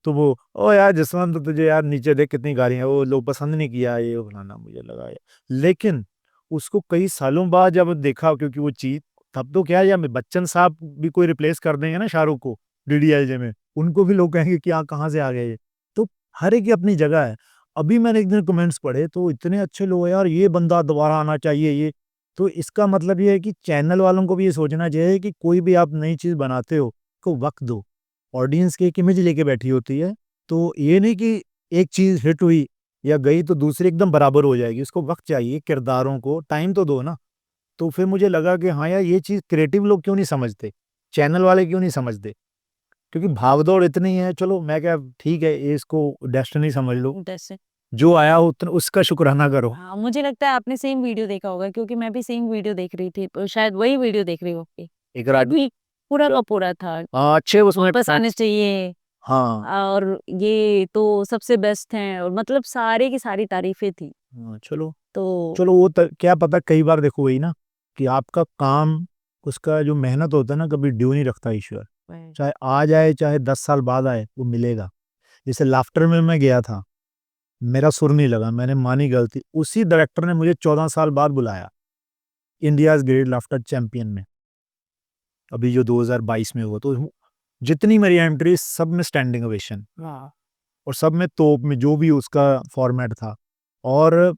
तो वो, ओ यार जसवंत, तो तुझे यार नीचे देख कितनी गालियां, वो लोग पसंद नहीं किया, ये वो फलाना, मुझे लगा यार। लेकिन उसको कई सालों बाद जब देखा, क्योंकि वो चीज, तब तो क्या, या बच्चन साहब भी कोई रिप्लेस कर देंगे ना शाहरुख को डीडीएलजे में, उनको भी लोग कहेंगे कि कहाँ से आ गए ये। तो हर एक की अपनी जगह है। अभी मैंने एक दिन कमेंट्स पढ़े तो इतने अच्छे लोग हैं यार, ये बंदा दोबारा आना चाहिए ये। तो इसका मतलब ये है कि चैनल वालों को भी ये सोचना चाहिए कि कोई भी आप नई चीज बनाते हो, को वक्त दो। ऑडियंस की एक इमेज लेके बैठी होती है, तो ये नहीं कि एक चीज हिट हुई या गई तो दूसरी एकदम बराबर हो जाएगी। उसको वक्त चाहिए, किरदारों को टाइम तो दो ना। तो फिर मुझे लगा कि हाँ यार, ये चीज क्रिएटिव लोग क्यों नहीं समझते, चैनल वाले क्यों नहीं समझते, क्योंकि भागदौड़ इतनी है। चलो मैं क्या, ठीक है, ये इसको डेस्टिनी समझ लो, जैसे जो आया उतना उसका शुक्राना करो। हाँ, मुझे लगता है आपने सेम वीडियो देखा होगा क्योंकि मैं भी सेम वीडियो देख रही थी, शायद वही वीडियो देख रही होगी। एक रात भी पूरा का पूरा था, हाँ, अच्छे उसमें वापस आने चाहिए हाँ। और ये तो सबसे बेस्ट हैं, और मतलब सारे की सारी तारीफें थी। हाँ, चलो, तो चलो वो क्या पता, कई बार देखो वही ना, कि आपका काम, उसका जो मेहनत होता है ना, कभी ड्यू नहीं रखता ईश्वर। वही, चाहे आज आए चाहे 10 साल बाद आए, वो मिलेगा। जैसे लाफ्टर में मैं गया था, मेरा सुर नहीं लगा, मैंने मानी गलती, उसी डायरेक्टर ने मुझे 14 साल बाद बुलाया इंडियाज ग्रेट लाफ्टर चैंपियन में, अभी जो 2022 में हुआ। तो जितनी मेरी एंट्री, सब में स्टैंडिंग ओवेशन, वाह, और सब में तोप में, जो भी उसका फॉर्मेट था। और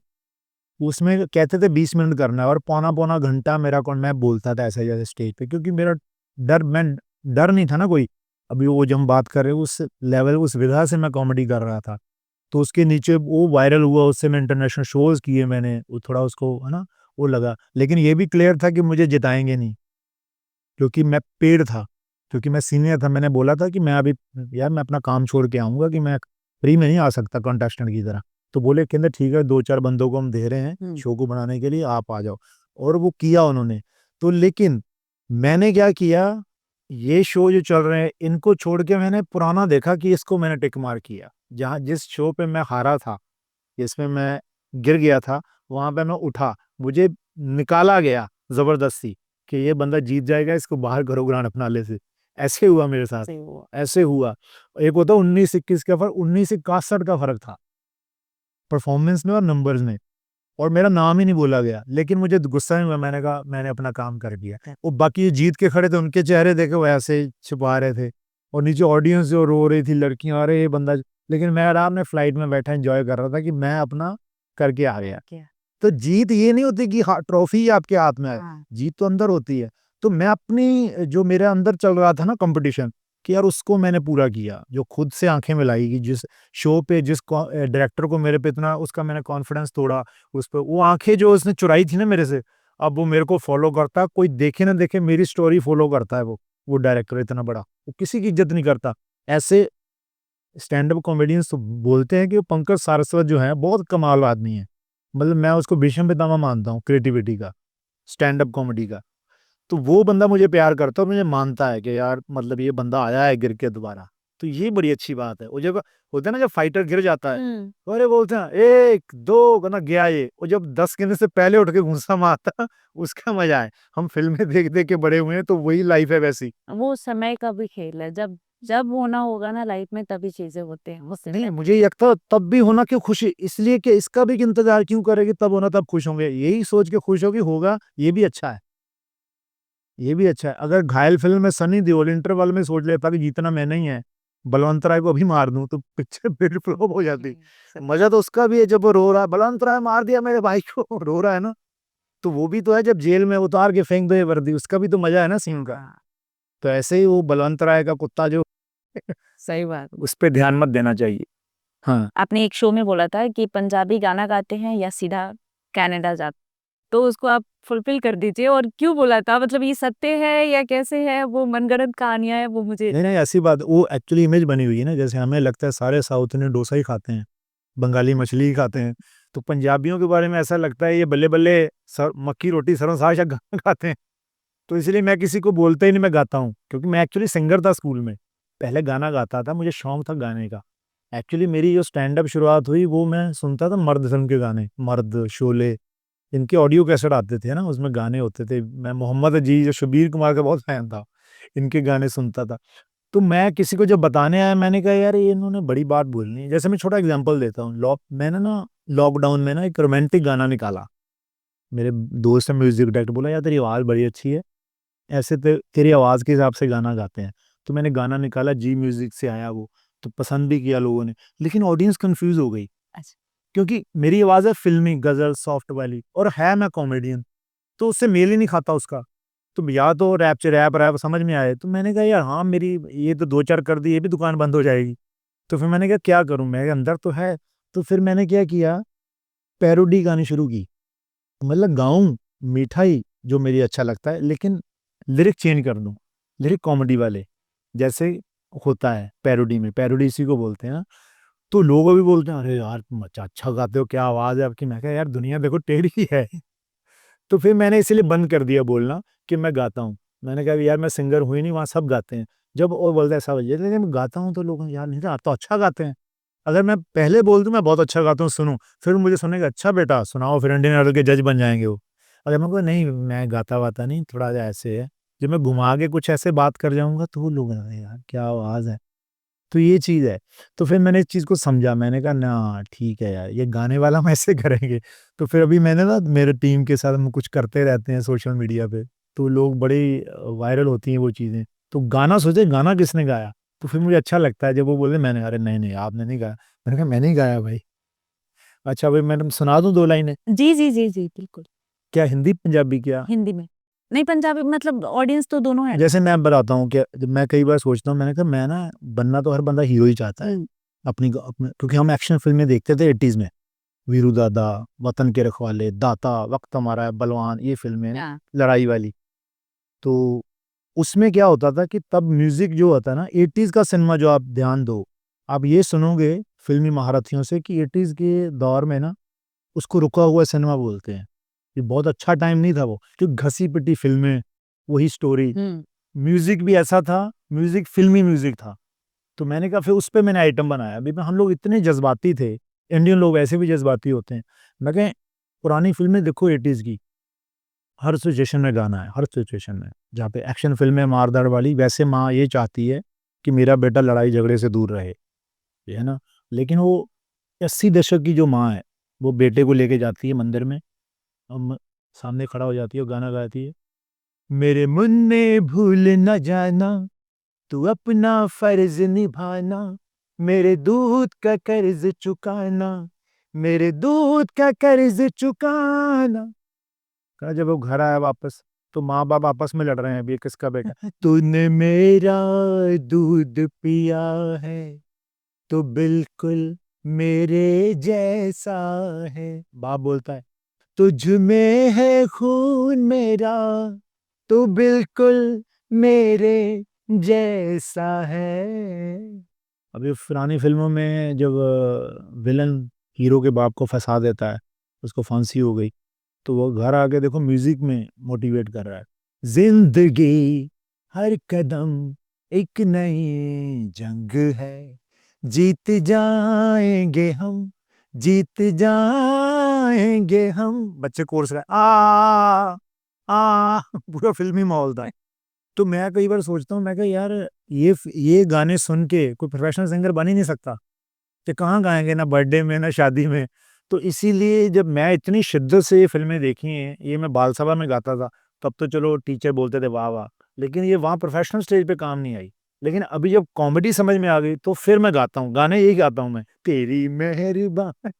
उसमें कहते थे 20 मिनट करना है, और पौना पौना घंटा मेरा कौन, मैं बोलता था ऐसे जैसे स्टेज पे, क्योंकि मेरा डर नहीं था ना कोई। अभी वो जब हम बात कर रहे हैं उस लेवल, उस विधा से मैं कॉमेडी कर रहा था, तो उसके नीचे वो वायरल हुआ, उससे मैं इंटरनेशनल शोज किए मैंने, वो थोड़ा उसको, है ना, वो लगा। लेकिन ये भी क्लियर था कि मुझे जिताएंगे नहीं, क्योंकि मैं पेड़ था, क्योंकि मैं सीनियर था। मैंने बोला था कि मैं अभी, यार मैं अपना काम छोड़ के आऊंगा, कि मैं फ्री में नहीं आ सकता कंटेस्टेंट की तरह। तो बोले, कहते ठीक है, दो चार बंदों को हम दे रहे हैं शो को बनाने के लिए, आप आ जाओ। और वो किया उन्होंने। तो लेकिन मैंने क्या किया, ये शो जो चल रहे हैं इनको छोड़ के मैंने पुराना देखा, कि इसको मैंने टिक मार किया। जहाँ जिस शो पे मैं हारा था, जिसमें मैं गिर गया था, वहां पे मैं उठा, मुझे निकाला गया जबरदस्ती कि ये बंदा जीत जाएगा, इसको बाहर करो ग्रांड फिनाले से। ऐसे हुआ मेरे साथ, सही हुआ। ऐसे हुआ। एक होता 19-21 का फर्क, 19-61 का फर्क था परफॉर्मेंस में और नंबर्स में, और मेरा नाम ही नहीं बोला गया। लेकिन मुझे गुस्सा नहीं हुआ, मैंने कहा मैंने अपना काम कर दिया। वो बाकी जो जीत के खड़े थे, उनके चेहरे देखे वो ऐसे छुपा रहे थे, और नीचे ऑडियंस जो रो रही थी, लड़कियां, अरे ये बंदा। लेकिन मैं आराम में फ्लाइट में बैठा एंजॉय कर रहा था, कि मैं अपना करके आ गया। क्या? तो जीत ये नहीं होती कि ट्रॉफी आपके हाथ में है, हाँ, जीत तो अंदर होती है। तो मैं अपनी, जो मेरे अंदर चल रहा था ना कंपटीशन, कि यार उसको मैंने पूरा किया, जो खुद से आंखें मिलाई, कि जिस शो पे, जिस डायरेक्टर को मेरे पे इतना, उसका मैंने कॉन्फिडेंस तोड़ा, उस पर वो आंखें जो उसने चुराई थी ना मेरे से, अब वो मेरे को फॉलो करता, कोई देखे ना देखे मेरी स्टोरी फॉलो करता है। वो डायरेक्टर इतना बड़ा, वो किसी की इज्जत नहीं करता। ऐसे स्टैंड अप कॉमेडियंस तो बोलते हैं कि वो पंकज सारस्वत जो है बहुत कमाल आदमी है, मतलब मैं उसको भीष्म पितामह मानता हूँ क्रिएटिविटी का, स्टैंड अप कॉमेडी का। तो वो बंदा मुझे प्यार करता है और मुझे मानता है कि यार, मतलब ये बंदा आया है गिर के दोबारा, तो ये बड़ी अच्छी बात है। वो जब होता है ना, जब फाइटर गिर जाता है, हुँ। तो अरे बोलते हैं 1 2 कहना गया ये, और जब 10 गिनने से पहले उठ के घूंसा मारता उसका मजा है। हम फिल्में देख देख के बड़े हुए हैं, तो वही लाइफ है वैसी। वो समय का भी खेल है, जब जब होना होगा ना लाइफ में तभी चीज़ें होती हैं, उससे नहीं, मुझे ये लगता है तब भी होना क्यों खुशी, इसलिए कि इसका भी इंतजार क्यों करेगी, तब होना तब खुश होंगे, यही सोच के खुश होगी होगा, ये भी अच्छा है। ये भी अच्छा है। अगर घायल फ़िल्म में सनी देओल इंटरवल में सोच लेता कि जीतना मैंने ही है, बलवंत राय को अभी मार दूँ, तो पिक्चर फिर फ्लॉप हो जाती। मज़ा तो उसका भी है जब वो रो रहा है, बलवंत राय मार दिया मेरे भाई को, रो रहा है ना, तो वो भी तो है जब जेल में उतार के फेंक दो ये वर्दी, उसका भी तो मज़ा है ना सीन का। हाँ, तो ऐसे ही वो बलवंत राय का कुत्ता जो सही बात। उस पे ध्यान मत देना चाहिए। हाँ। आपने एक शो में बोला था कि पंजाबी गाना गाते हैं या सीधा कनाडा जाते, तो उसको आप फुलफिल कर दीजिए, और क्यों बोला था? मतलब ये सत्य है या कैसे है? वो मनगढ़ंत कहानियाँ हैं, वो मुझे नहीं, नहीं ऐसी बात, वो एक्चुअली इमेज बनी हुई है ना, जैसे हमें लगता है सारे साउथ इंडियन डोसा ही खाते हैं, बंगाली मछली ही खाते हैं, तो पंजाबियों के बारे में ऐसा लगता है ये बल्ले-बल्ले मक्की रोटी सरों साग या गाना खाते हैं। तो इसलिए मैं किसी को बोलता ही नहीं मैं गाता हूँ, क्योंकि मैं एक्चुअली सिंगर था स्कूल में। पहले गाना गाता था, मुझे शौक था गाने का। एक्चुअली मेरी जो स्टैंड अप शुरुआत हुई वो मैं सुनता था मर्द फ़िल्म के गाने, मर्द, शोले, इनके ऑडियो कैसेट आते थे ना, उसमें गाने होते थे। मैं मोहम्मद अजीज और शब्बीर कुमार का बहुत फैन था, इनके गाने सुनता था। तो मैं किसी को जब बताने आया, मैंने कहा यार ये इन्होंने बड़ी बात बोलनी है। जैसे मैं छोटा एग्जांपल देता हूँ, मैंने ना लॉकडाउन में ना एक रोमांटिक गाना निकाला। मेरे दोस्त ने म्यूजिक डायरेक्टर बोला यार तेरी आवाज़ बड़ी अच्छी है, ऐसे तेरी आवाज़ के हिसाब से गाना गाते हैं। तो मैंने गाना निकाला, जी म्यूजिक से आया वो, तो पसंद भी किया लोगों ने, लेकिन ऑडियंस कंफ्यूज हो गई, अच्छा। क्योंकि मेरी आवाज़ है फिल्मी गजल सॉफ्ट वाली, और है मैं कॉमेडियन, तो उससे मेल ही नहीं खाता उसका। तो या तो रैप समझ में आए, तो मैंने कहा यार हाँ मेरी ये तो 2-4 कर दी, ये भी दुकान बंद हो जाएगी। तो फिर मैंने कहा क्या करूँ, मेरे अंदर तो है। तो फिर मैंने क्या किया, पैरोडी गानी शुरू की। मतलब गाऊँ मीठा ही जो मेरी अच्छा लगता है, लेकिन लिरिक चेंज कर दूँ, लिरिक कॉमेडी वाले, जैसे होता है पैरोडी में, पैरोडी इसी को बोलते हैं ना। तो लोग अभी बोलते हैं अरे यार तुम अच्छा गाते हो, क्या आवाज़ है आपकी। मैं कहा यार दुनिया देखो टेढ़ी है। तो फिर मैंने इसीलिए बंद कर दिया बोलना कि मैं गाता हूँ। मैंने कहा यार मैं सिंगर हूँ ही नहीं, वहाँ सब गाते हैं। जब वो बोलता है ऐसा वजह, लेकिन मैं गाता हूँ तो लोग यार नहीं आप तो अच्छा गाते हैं। अगर मैं पहले बोल दूँ मैं बहुत अच्छा गाता हूँ सुनो, फिर मुझे सुनेगा अच्छा बेटा सुनाओ, फिर इंडियन आइडल के जज बन जाएँगे वो। अगर मैं कहूँ नहीं मैं गाता-वाता नहीं, थोड़ा ऐसे है। जब मैं घुमा के कुछ ऐसे बात कर जाऊँगा तो वो लोग अरे यार क्या आवाज़ है। तो ये चीज़ है। तो फिर मैंने इस चीज़ को समझा, मैंने कहा ना ठीक है यार, ये गाने वाला हम ऐसे करेंगे। तो फिर अभी मैंने ना मेरे टीम के साथ हम कुछ करते रहते हैं सोशल मीडिया पे, तो लोग बड़ी वायरल होती हैं वो चीज़ें। तो गाना सोचे गाना किसने गाया? तो फिर मुझे अच्छा लगता है जब वो बोले मैंने, अरे नहीं, नहीं आपने नहीं गाया। मैंने कहा मैंने ही गाया भाई। अच्छा भाई मैडम सुना दूँ 2 लाइनें? जी, जी, जी, जी, बिल्कुल। क्या हिंदी, पंजाबी क्या? हिंदी में। नहीं, पंजाबी मतलब ऑडियंस तो दोनों है। जैसे मैं बताता हूँ कि जब मैं कई बार सोचता हूँ, मैंने कहा मैं ना बनना तो हर बंदा हीरो ही चाहता है। हुँ। अपने क्योंकि हम एक्शन फ़िल्में देखते थे 80s में। वीरू दादा, वतन के रखवाले, दाता, वक्त हमारा है, बलवान, ये फ़िल्में हाँ। लड़ाई वाली। तो उसमें क्या होता था कि तब म्यूज़िक जो होता है ना 80s का सिनेमा जो आप ध्यान दो, आप ये सुनोगे फ़िल्मी महारथियों से कि 80s के दौर में ना उसको रुका हुआ सिनेमा बोलते हैं। ये बहुत अच्छा टाइम नहीं था वो, क्योंकि घसी-पिटी फ़िल्में, वही स्टोरी, हुँ। म्यूज़िक भी ऐसा था, म्यूज़िक फ़िल्मी म्यूज़िक था। तो मैंने कहा फिर उस पे मैंने आइटम बनाया। अभी हम लोग इतने जज़्बाती थे, इंडियन लोग वैसे भी जज़्बाती होते हैं। मैं कहा पुरानी फ़िल्में देखो 80s की, हर सिचुएशन में गाना है, हर सिचुएशन में। जहाँ पे एक्शन फ़िल्में मार-धाड़ वाली, वैसे माँ ये चाहती है कि मेरा बेटा लड़ाई-झगड़े से दूर रहे, ये है ना? लेकिन वो 80 दशक की जो माँ है, वो बेटे को लेके जाती है मंदिर में, हम सामने खड़ा हो जाती है और गाना गाती है, मेरे मुन्ने भूल ना जाना तू अपना फर्ज निभाना, मेरे दूध का कर्ज चुकाना, मेरे दूध का कर्ज चुकाना। कहा जब वो घर आया वापस, तो माँ बाप आपस में लड़ रहे हैं अभी किसका बेटा। तूने मेरा दूध पिया है तो बिल्कुल मेरे जैसा है। बाप बोलता है तुझ में है खून मेरा तो बिल्कुल मेरे जैसा है। अभी पुरानी फिल्मों में जब विलन हीरो के बाप को फंसा देता है, उसको फांसी हो गई, तो वो घर आके देखो म्यूजिक में मोटिवेट कर रहा है, जिंदगी हर कदम एक नई जंग है, जीत जाएंगे हम, जीत जाएंगे हम। बच्चे कोर्स गाए आ पूरा फिल्मी माहौल था। तो मैं कई बार सोचता हूँ, मैं कहा यार ये गाने सुन के कोई प्रोफेशनल सिंगर बन ही नहीं सकता, कि कहाँ गाएंगे, ना बर्थडे में ना शादी में। तो इसीलिए जब मैं इतनी शिद्दत से ये फिल्में देखी हैं, ये मैं बाल सभा में गाता था, तब तो चलो टीचर बोलते थे वाह वाह, लेकिन ये वहाँ प्रोफेशनल स्टेज पे काम नहीं आई। लेकिन अभी जब कॉमेडी समझ में आ गई तो फिर मैं गाता हूँ, गाने यही गाता हूँ मैं, तेरी मेहरबान।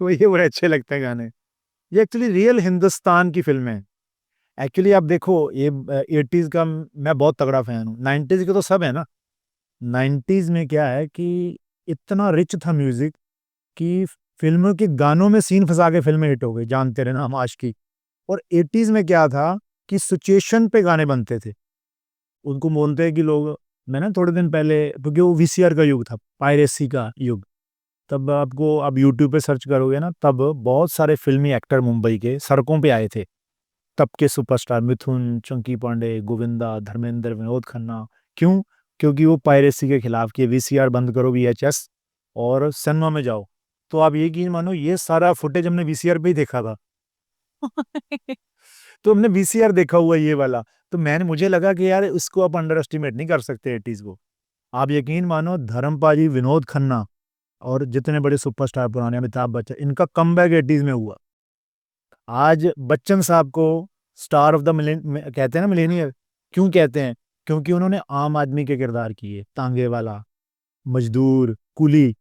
तो ये बड़े अच्छे लगते हैं गाने। ये एक्चुअली रियल हिंदुस्तान की फिल्में हैं। एक्चुअली आप देखो, ये 80s का मैं बहुत तगड़ा फैन हूँ, 90s के तो सब है ना। 90s में क्या है कि इतना रिच था म्यूजिक कि फिल्मों के गानों में सीन फंसा के फिल्में हिट हो गई, जान तेरे नाम आशिकी। और 80s में क्या था कि सिचुएशन पे गाने बनते थे। उनको बोलते हैं कि लोग, मैं ना थोड़े दिन पहले, क्योंकि वो वीसीआर का युग था, पायरेसी का युग, तब आपको आप यूट्यूब पे सर्च करोगे ना, तब बहुत सारे फिल्मी एक्टर मुंबई के सड़कों पे आए थे। तब के सुपरस्टार मिथुन, चंकी पांडे, गोविंदा, धर्मेंद्र, विनोद खन्ना। क्यों? क्योंकि वो पायरेसी के खिलाफ किए, वीसीआर बंद करो, वीएचएस, और सिनेमा में जाओ। तो आप यकीन मानो, ये सारा फुटेज हमने वीसीआर पे ही देखा था। तो हमने वीसीआर देखा हुआ है ये वाला। तो मुझे लगा कि यार इसको आप अंडर एस्टिमेट नहीं कर सकते 80s को। आप यकीन मानो, धर्मपाजी, विनोद खन्ना और जितने बड़े सुपरस्टार पुराने, अमिताभ बच्चन, इनका कमबैक 80s में हुआ। आज बच्चन साहब को स्टार ऑफ द कहते हैं ना, मिलेनियर। क्यों कहते हैं? क्योंकि उन्होंने आम आदमी के किरदार किए, तांगे वाला, मजदूर, कुली,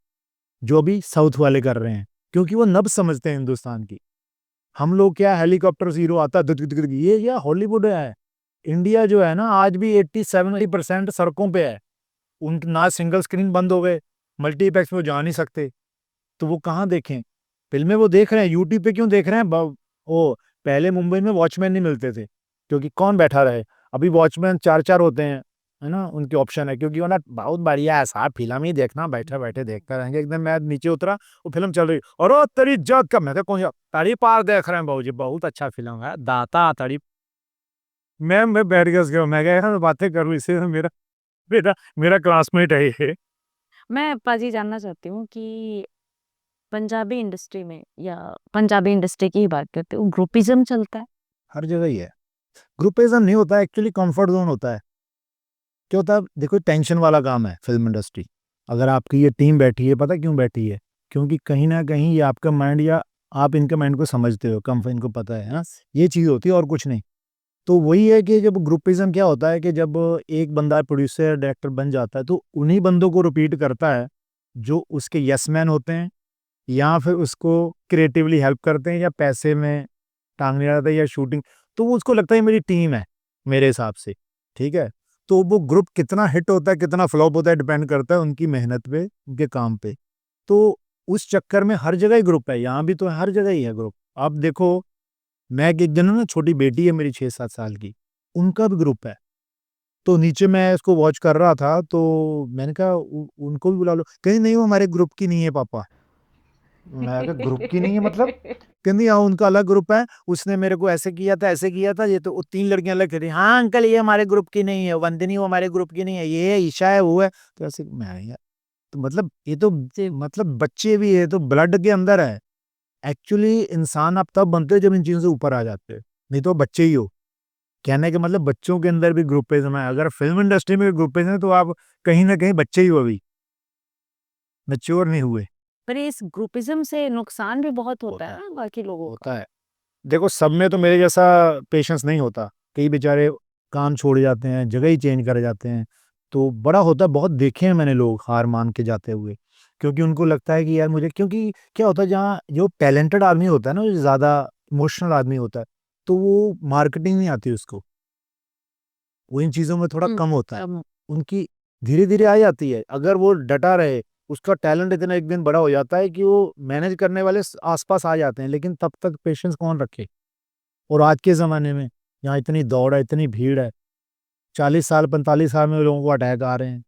जो भी साउथ वाले कर रहे हैं, क्योंकि वो नब्ज समझते हैं हिंदुस्तान की। हम लोग क्या, हेलीकॉप्टर हीरो आता दुक दुक दुक, ये या हॉलीवुड है। इंडिया जो है ना, आज भी 80-70% सड़कों पे है। उन ना सिंगल स्क्रीन बंद हो गए, मल्टीप्लेक्स में वो जा नहीं सकते, तो वो कहाँ देखें फिल्में? वो देख रहे हैं यूट्यूब पे। क्यों देख रहे हैं? ओ, पहले मुंबई में वॉचमैन नहीं मिलते थे, क्योंकि कौन बैठा रहे। अभी वॉचमैन 4-4 होते हैं, है ना, उनके ऑप्शन है, क्योंकि वो ना बहुत बढ़िया है साहब, फिल्म ही देखना, बैठे बैठे देखते रहेंगे। एकदम मैं नीचे उतरा, वो फिल्म चल रही, और ओ तेरी जात का, मैं कौन सा तड़ी पार देख रहे हैं बाबू जी, बहुत अच्छा फिल्म है, दाता तड़ी। मैं बैठ गया उसके, मैं कहा यार बातें करूँ इससे, मेरा मेरा मेरा क्लासमेट है ये। मैं पाजी जानना चाहती हूँ कि पंजाबी इंडस्ट्री में, या पंजाबी इंडस्ट्री की ही बात करते हो, ग्रुपिज्म चलता है? हर जगह ही है। ग्रुपिज्म नहीं होता, एक्चुअली कंफर्ट जोन होता है। क्या होता है, देखो टेंशन वाला काम है फिल्म इंडस्ट्री। अगर आपकी ये टीम बैठी है, पता क्यों बैठी है? क्योंकि कहीं ना कहीं ये आपका माइंड, या आप इनके माइंड को समझते हो, कम इनको पता है ना, ये चीज़ होती है और कुछ नहीं। तो वही है कि जब ग्रुपिज्म क्या होता है कि जब एक बंदा प्रोड्यूसर डायरेक्टर बन जाता है, तो उन्हीं बंदों को रिपीट करता है जो उसके यस मैन होते हैं, या फिर उसको क्रिएटिवली हेल्प करते हैं, या पैसे में टांगने रहता है, या शूटिंग। तो वो उसको लगता है मेरी टीम है, मेरे हिसाब से। ठीक है। तो वो ग्रुप कितना हिट होता है, कितना फ्लॉप होता है, डिपेंड करता है उनकी मेहनत पे, उनके काम पे। तो उस चक्कर में हर जगह ही ग्रुप है, यहाँ भी तो हर जगह ही है ग्रुप। आप देखो, मैं एक जन ना, छोटी बेटी है मेरी 6-7 साल की, उनका भी ग्रुप है। तो नीचे मैं इसको वॉच कर रहा था, तो मैंने कहा उनको भी बुला लो। कहीं नहीं, वो हमारे ग्रुप की नहीं है पापा। मैं कहा ग्रुप की नहीं है मतलब? कहती हाँ, उनका अलग ग्रुप है, उसने मेरे को ऐसे किया था, ऐसे किया था। ये तो वो 3 लड़कियां अलग कह रही, हाँ अंकल ये हमारे ग्रुप की नहीं है, वंदिनी वो हमारे ग्रुप की नहीं है, ये है ईशा है, वो है। तो ऐसे मैं यार, तो मतलब ये तो मतलब बच्चे भी है, तो ब्लड के अंदर है। एक्चुअली इंसान आप तब बनते हैं जब इन चीजों से ऊपर आ जाते हैं, नहीं तो बच्चे ही हो। कहने के मतलब बच्चों के अंदर भी ग्रुपिज्म है। अगर फिल्म इंडस्ट्री में ग्रुपिज्म है, तो आप कहीं ना कहीं बच्चे ही हो, अभी मैच्योर नहीं हुए। पर इस ग्रुपिज्म से नुकसान भी बहुत होता होता है है, ना बाकी लोगों का। होता है। देखो, सब में तो मेरे जैसा पेशेंस नहीं होता। कई बेचारे काम छोड़ जाते हैं, जगह ही चेंज कर जाते हैं। तो बड़ा होता है, बहुत देखे हैं मैंने लोग हार मान के जाते हुए, क्योंकि उनको लगता है कि यार मुझे, क्योंकि क्या होता है, जहाँ जो टैलेंटेड आदमी होता है ना, जो ज़्यादा इमोशनल आदमी होता है, तो वो मार्केटिंग नहीं आती उसको, वो इन चीज़ों में थोड़ा कम होता है। कम। उनकी धीरे धीरे आ जाती है, अगर वो डटा रहे। उसका टैलेंट इतना एक दिन बड़ा हो जाता है कि वो मैनेज करने वाले आसपास आ जाते हैं, लेकिन तब तक पेशेंस कौन रखे? और आज के ज़माने में, यहाँ इतनी दौड़ है, इतनी भीड़ है, 40 साल 45 साल में लोगों को अटैक आ रहे हैं।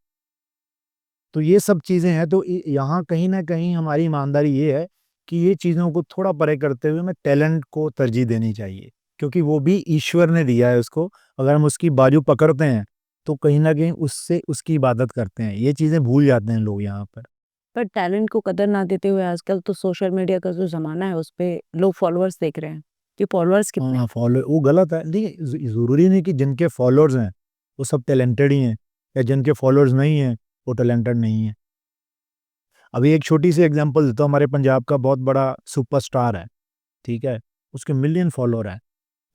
तो ये सब चीज़ें हैं। तो यहाँ कहीं ना कहीं हमारी ईमानदारी ये है कि ये चीज़ों को थोड़ा परे करते हुए हमें टैलेंट को तरजीह देनी चाहिए, क्योंकि वो भी ईश्वर ने दिया है उसको। अगर हम उसकी बाजू पकड़ते हैं, तो कहीं न कहीं उससे उसकी इबादत करते हैं। ये चीज़ें भूल जाते हैं लोग यहाँ पर। पर टैलेंट को कदर ना देते हुए आजकल तो सोशल मीडिया का जो ज़माना है, उसपे लोग फॉलोअर्स देख रहे हैं कि फॉलोअर्स कितने हाँ, फॉलो वो गलत है। देखिए ज़रूरी नहीं कि जिनके फॉलोअर्स हैं, वो सब टैलेंटेड ही हैं या जिनके फॉलोअर्स नहीं हैं, वो टैलेंटेड नहीं हैं। अभी एक छोटी-सी एग्ज़ाम्पल देता हूँ, हमारे पंजाब का बहुत बड़ा सुपरस्टार है, ठीक है? उसके मिलियन फॉलोअर हैं,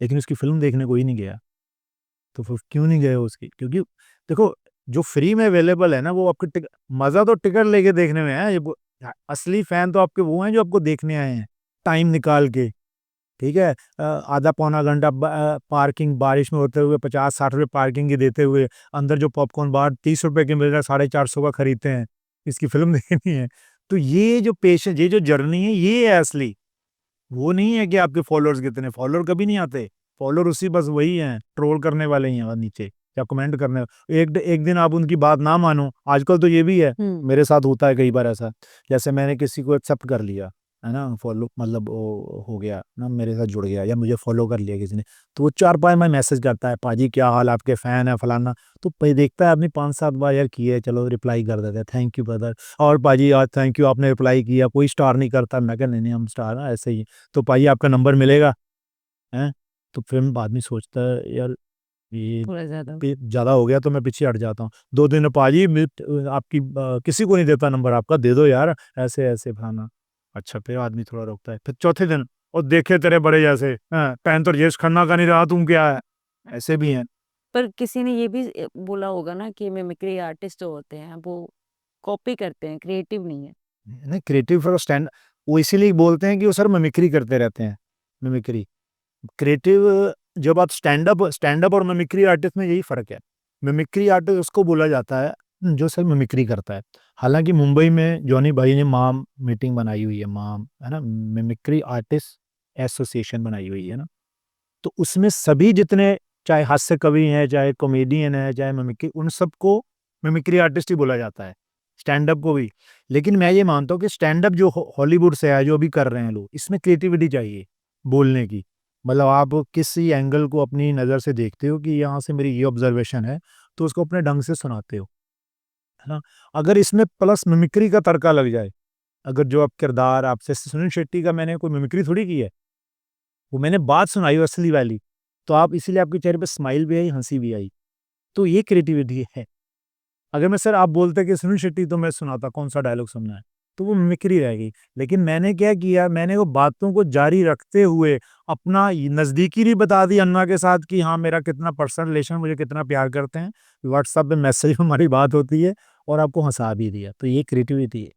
लेकिन उसकी फ़िल्म देखने कोई नहीं गया। तो फिर क्यों नहीं गए उसकी? क्योंकि देखो, जो फ्री में अवेलेबल है ना, वो आपको मज़ा तो टिकट लेके देखने में है। असली फ़ैन तो आपके वो हैं जो आपको देखने आए हैं, टाइम निकाल के, ठीक है? आधा पौना घंटा पार्किंग बारिश में होते हुए 50-60 रुपए पार्किंग के देते हुए, अंदर जो पॉपकॉर्न बाहर 30 रुपए के मिल रहा है, 450 का खरीदते हैं, इसकी फ़िल्म देखनी है। तो ये जो पेशेंस, ये जो जर्नी है, ये है असली। वो नहीं है कि आपके फॉलोअर्स कितने, फॉलोअर कभी नहीं आते। फॉलोअर उसी बस वही हैं, ट्रोल करने वाले ही हैं और नीचे या कमेंट करने। एक दिन आप उनकी बात ना मानो, आजकल तो ये भी है, मेरे साथ होता है कई बार ऐसा। जैसे मैंने किसी को एक्सेप्ट कर लिया, है ना? फॉलो मतलब वो हो गया ना, मेरे साथ जुड़ गया या मुझे फॉलो कर लिया किसी ने, तो वो 4-5 बार मैसेज करता है, पाजी क्या हाल, आपके फैन है फलाना। तो देखता है आपने 5-7 बार यार किए, चलो रिप्लाई कर देते हैं, थैंक यू ब्रदर, और पाजी आज थैंक यू आपने रिप्लाई किया, कोई स्टार नहीं करता। मैं कहा नहीं नहीं, हम स्टार हैं ऐसे ही। तो पाजी आपका नंबर मिलेगा, हैं? तो फिर आदमी सोचता है यार ये थोड़ा ज़्यादा। ज़्यादा हो गया, तो मैं पीछे हट जाता हूँ। 2 दिन में पाजी आपकी किसी को नहीं देता नंबर आपका, दे दो यार, ऐसे-ऐसे फलाना। अच्छा, फिर आदमी थोड़ा रुकता है। फिर चौथे दिन, और देखे तेरे बड़े जैसे, हैं, पहन तो राजेश खन्ना का नहीं रहा, तुम क्या है? ऐसे भी हैं। पर किसी ने ये भी बोला होगा ना कि मिमिक्री आर्टिस्ट जो होते हैं, वो कॉपी करते हैं, क्रिएटिव नहीं है। नहीं, क्रिएटिव फॉर स्टैंड, वो इसीलिए बोलते हैं कि वो सर मिमिक्री करते रहते हैं, मिमिक्री। क्रिएटिव, जब आप स्टैंड अप और मिमिक्री आर्टिस्ट में यही फ़र्क है। मिमिक्री आर्टिस्ट उसको बोला जाता है जो सिर्फ़ मिमिक्री करता है। हालाँकि मुंबई में जॉनी भाई ने माम मीटिंग बनाई हुई है, माम, है ना? मिमिक्री आर्टिस्ट एसोसिएशन बनाई हुई है ना? तो उसमें सभी जितने, चाहे हास्य कवि हैं, चाहे कॉमेडियन हैं, चाहे मिमिक्री, उन सबको मिमिक्री आर्टिस्ट ही बोला जाता है, स्टैंड अप को भी। लेकिन मैं ये मानता हूँ कि स्टैंड अप जो हॉलीवुड से है, जो अभी कर रहे हैं लोग, इसमें क्रिएटिविटी चाहिए बोलने की। मतलब आप किसी एंगल को अपनी नज़र से देखते हो कि यहाँ से मेरी ये ऑब्जर्वेशन है, तो उसको अपने ढंग से सुनाते हो, है ना? अगर इसमें प्लस मिमिक्री का तड़का लग जाए, अगर जो आप किरदार, आपसे सुनील शेट्टी का मैंने कोई मिमिक्री थोड़ी की है, वो मैंने बात सुनाई वो असली वाली, तो आप इसीलिए आपके चेहरे पे स्माइल भी आई, हँसी भी आई। तो ये क्रिएटिविटी है। अगर मैं, सर आप बोलते कि सुनील शेट्टी, तो मैं सुनाता कौन-सा डायलॉग सुनना है, तो वो मिमिक्री रहेगी। लेकिन मैंने क्या किया, मैंने वो बातों को जारी रखते हुए अपना ये नज़दीकी भी बता दी अन्ना के साथ कि हाँ, मेरा कितना पर्सनल रिलेशन, मुझे कितना प्यार करते हैं। व्हाट्सएप पे मैसेज में हमारी बात होती है और आपको हँसा भी दिया, तो ये क्रिएटिविटी है।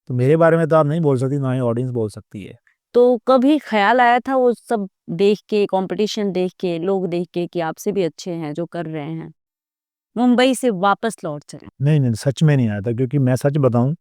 तो मेरे बारे में तो आप नहीं बोल सकती, ना ही ऑडियंस बोल सकती है। तो कभी ख़्याल आया था वो सब देख के, कॉम्पिटिशन देख के, लोग देख के कि आपसे भी अच्छे हैं जो कर रहे हैं, मुंबई से वापस लौट चले? नहीं, नहीं, सच में नहीं आया था, क्योंकि मैं सच बताऊँ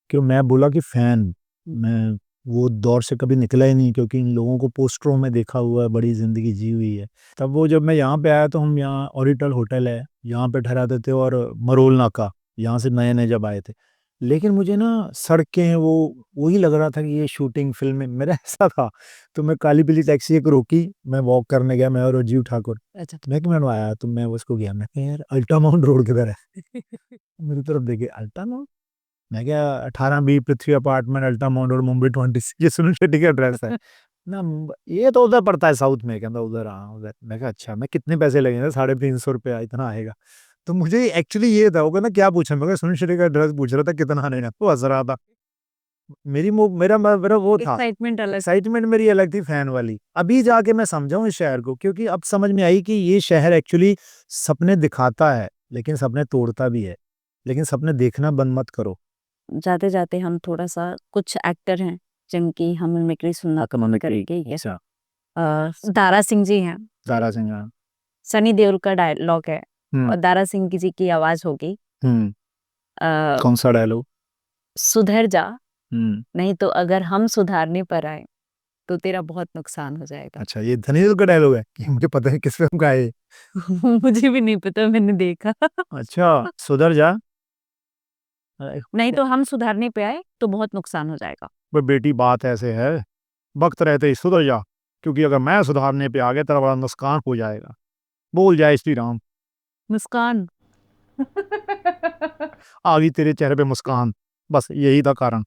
कि मैं बोला कि फ़ैन, मैं वो दौर से कभी निकला ही नहीं, क्योंकि इन लोगों को पोस्टरों में देखा हुआ है, बड़ी ज़िंदगी जी हुई है। तब वो जब मैं यहाँ पे आया, तो हम यहाँ ओरिएंटल होटल है, यहाँ पे ठहराते थे, और मरोल नाका, यहाँ से नए-नए जब आए थे। लेकिन मुझे ना सड़कें, वो वही लग रहा था कि ये शूटिंग फ़िल्म में मेरा ऐसा था। तो मैं काली-पीली टैक्सी एक रोकी, मैं वॉक करने गया, मैं और अजीव ठाकुर। अच्छा। मैं कि मैंने आया, तो मैं उसको गया, मैं कहा यार अल्टा माउंट रोड किधर है? मेरी तरफ देखे, अल्टा माउंट? मैं क्या, 18 बी पृथ्वी अपार्टमेंट, अल्टा माउंट रोड, मुंबई 26, ये सुनील शेट्टी का एड्रेस है ना? ये तो उधर पड़ता है साउथ में। कहता उधर, हाँ उधर। मैं कहा अच्छा, मैं कितने पैसे लगेंगे? 350 रुपया इतना आएगा। तो मुझे एक्चुअली ये था, वो कहना क्या पूछा, मैं कहा सुनील शेट्टी का एड्रेस पूछ रहा था कितना आने का, वो हंस रहा था। मेरा वो था, एक्साइटमेंट अलग। एक्साइटमेंट मेरी अलग थी फैन वाली। अभी जाके मैं समझा हूँ इस शहर को, क्योंकि अब समझ में आई कि ये शहर एक्चुअली सपने दिखाता है, लेकिन सपने तोड़ता भी है। लेकिन सपने देखना बंद मत करो। जाते-जाते हम थोड़ा-सा, कुछ एक्टर हैं जिनकी हम मिमिक्री सुनना करेंगे, ये अच्छा, दारा सिंह जी हैं, ज़ारा सिंह, हाँ। सनी देओल का डायलॉग है हुँ, और दारा सिंह जी की आवाज़ होगी, हुँ। अ, कौन-सा डायलॉग? सुधर जा, हुँ। नहीं तो अगर हम सुधारने पर आए, तो तेरा बहुत नुकसान हो जाएगा। अच्छा, ये धनी देओल का डायलॉग है? ये मुझे पता है किस फ़िल्म का है ये। मुझे भी नहीं पता, मैंने देखा। अच्छा, सुधर जा। नहीं तो हम सुधारने पे आए, तो बहुत नुकसान हो जाएगा। बे बेटी बात ऐसे है, वक़्त रहते ही सुधर जा, क्योंकि अगर मैं सुधारने पे आ गया तेरा बड़ा नुकसान हो जाएगा। बोल जय श्री राम। मुस्कान। आ गई तेरे चेहरे पे मुस्कान, बस यही था कारण।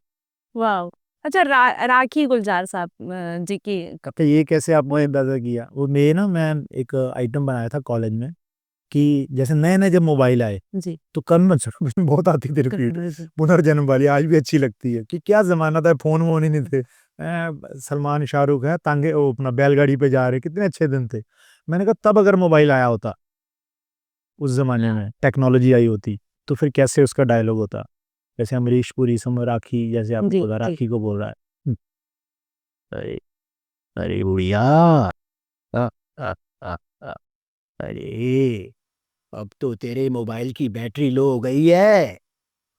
वाओ! अच्छा, राखी गुलजार साहब जी की कहते ये कैसे आपने अंदाजा किया? वो मैं एक आइटम बनाया था कॉलेज में कि जैसे नए-नए जब मोबाइल आए, जी। तो कर्ण में बहुत आती थी रिपीट, पुनर्जन्म वाली आज भी अच्छी लगती है कि क्या ज़माना था, फ़ोन-वोन ही नहीं थे। सलमान, शाहरुख है, तांगे वो अपना बैलगाड़ी पे जा रहे, कितने अच्छे दिन थे। मैंने कहा तब अगर मोबाइल आया होता, उस ज़माने में टेक्नोलॉजी आई होती, तो फिर कैसे उसका डायलॉग होता? जैसे अमरीश पुरी सम राखी, जैसे आपने जी, बोला जी। राखी को बोल रहा है। अरे! अरे बुढ़िया! अ, अ, अ, अ, अरे! अब तो तेरे मोबाइल की बैटरी लो हो गई है।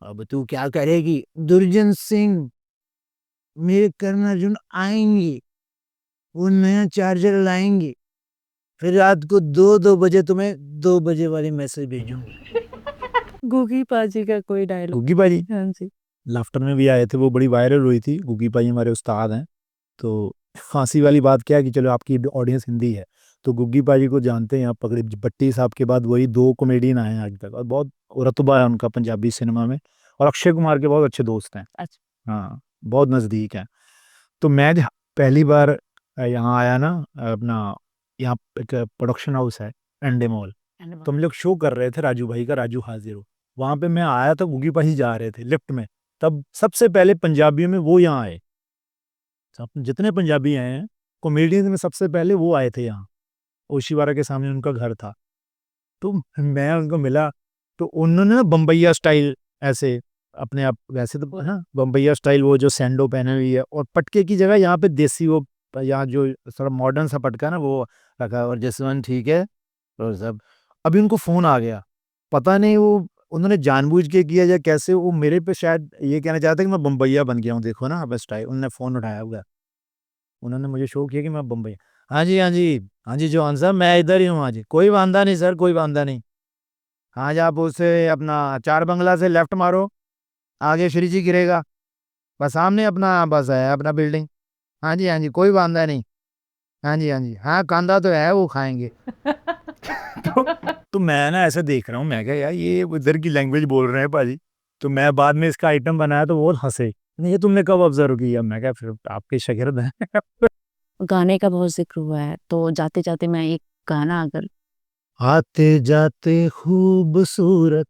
अब तू क्या करेगी? दुर्जन सिंह, मेरे कर्ण अर्जुन आएँगे, वो नया चार्जर लाएँगे, फिर रात को 2-2 बजे तुम्हें 2 बजे वाली मैसेज भेजूँगा। गुगी पाजी का कोई डायलॉग। गुग्गी बाजी, हाँ जी। लाफ्टर में भी आए थे, वो बड़ी वायरल हुई थी। गुग्गी बाजी हमारे उस्ताद हैं। तो हँसी वाली बात क्या है कि चलो आपकी ऑडियंस हिंदी है, तो गुग्गी पाजी को जानते हैं आप, पगड़ी भट्टी साहब के बाद वही 2 कॉमेडियन आए हैं आज तक, और बहुत रुतबा है उनका पंजाबी सिनेमा में, और अक्षय कुमार के बहुत अच्छे दोस्त हैं। अच्छा। हाँ, बहुत नज़दीक हैं। तो मैं जब पहली बार यहाँ आया ना, अपना यहाँ एक प्रोडक्शन हाउस है, एंडे मॉल, तो हम लोग शो कर रहे थे राजू भाई का, राजू हाज़िर हो। वहाँ पे मैं आया तो गुग्गी पाजी जा रहे थे लिफ्ट में, तब सबसे पहले पंजाबियों में वो यहाँ आए। सब जितने पंजाबी आए हैं, कॉमेडियंस में सबसे पहले वो आए थे यहाँ। ओशीवारा के सामने उनका घर था। तो मैं उनको मिला, तो उन्होंने ना बम्बैया स्टाइल ऐसे अपने आप, वैसे तो हाँ, बम्बैया स्टाइल वो जो सैंडो पहने हुई है, और पटके की जगह यहाँ पे देसी वो यहाँ जो थोड़ा मॉडर्न सा पटका है ना वो रखा है, और जसवंत ठीक है, और सब। अभी उनको फ़ोन आ गया। पता नहीं वो उन्होंने जानबूझ के किया या कैसे, वो मेरे पे शायद ये कहना चाहते हैं कि मैं बम्बैया बन गया हूँ, देखो ना अब स्टाइल। उन्होंने फ़ोन उठाया हुआ है। उन्होंने मुझे शो किया कि मैं बम्बई। हाँ जी, हाँ जी। हाँ जी, जॉन साहब मैं इधर ही हूँ हाँ जी। कोई वांदा नहीं सर, कोई वांदा नहीं। हाँ जी, आप उसे अपना 4 बंगला से लेफ्ट मारो, आगे श्री जी गिरेगा। बस सामने अपना बस है अपना बिल्डिंग। हाँ जी, हाँ जी, कोई वांदा नहीं। हाँ जी, हाँ जी। हाँ, कांदा तो है वो खाएँगे। तो तो मैं ना ऐसे देख रहा हूँ, मैं कहा यार ये इधर की लैंग्वेज बोल रहे हैं पाजी। तो मैं बाद में इसका आइटम बनाया तो वो हँसे। नहीं, ये तुमने कब ऑब्ज़र्व किया? मैं कहा फिर आपके शागिर्द हैं। गाने का बहुत ज़िक्र हुआ है, तो जाते-जाते मैं एक गाना अगर आते जाते खूबसूरत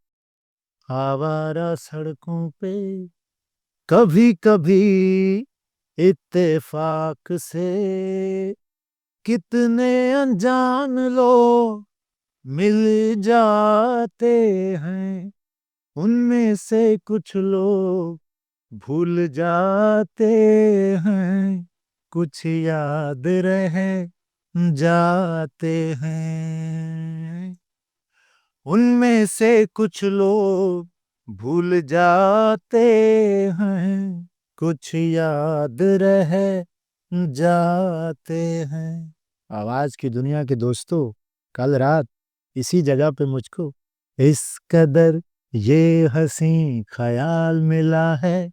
आवारा सड़कों पे, कभी कभी इत्तेफाक से कितने अनजान लोग मिल जाते हैं, उनमें से कुछ लोग भूल जाते हैं, कुछ याद रह जाते हैं, उनमें से कुछ लोग भूल जाते हैं, कुछ याद रह जाते हैं। आवाज की दुनिया के दोस्तों, कल रात इसी जगह पे मुझको इस कदर ये हसी ख्याल मिला है,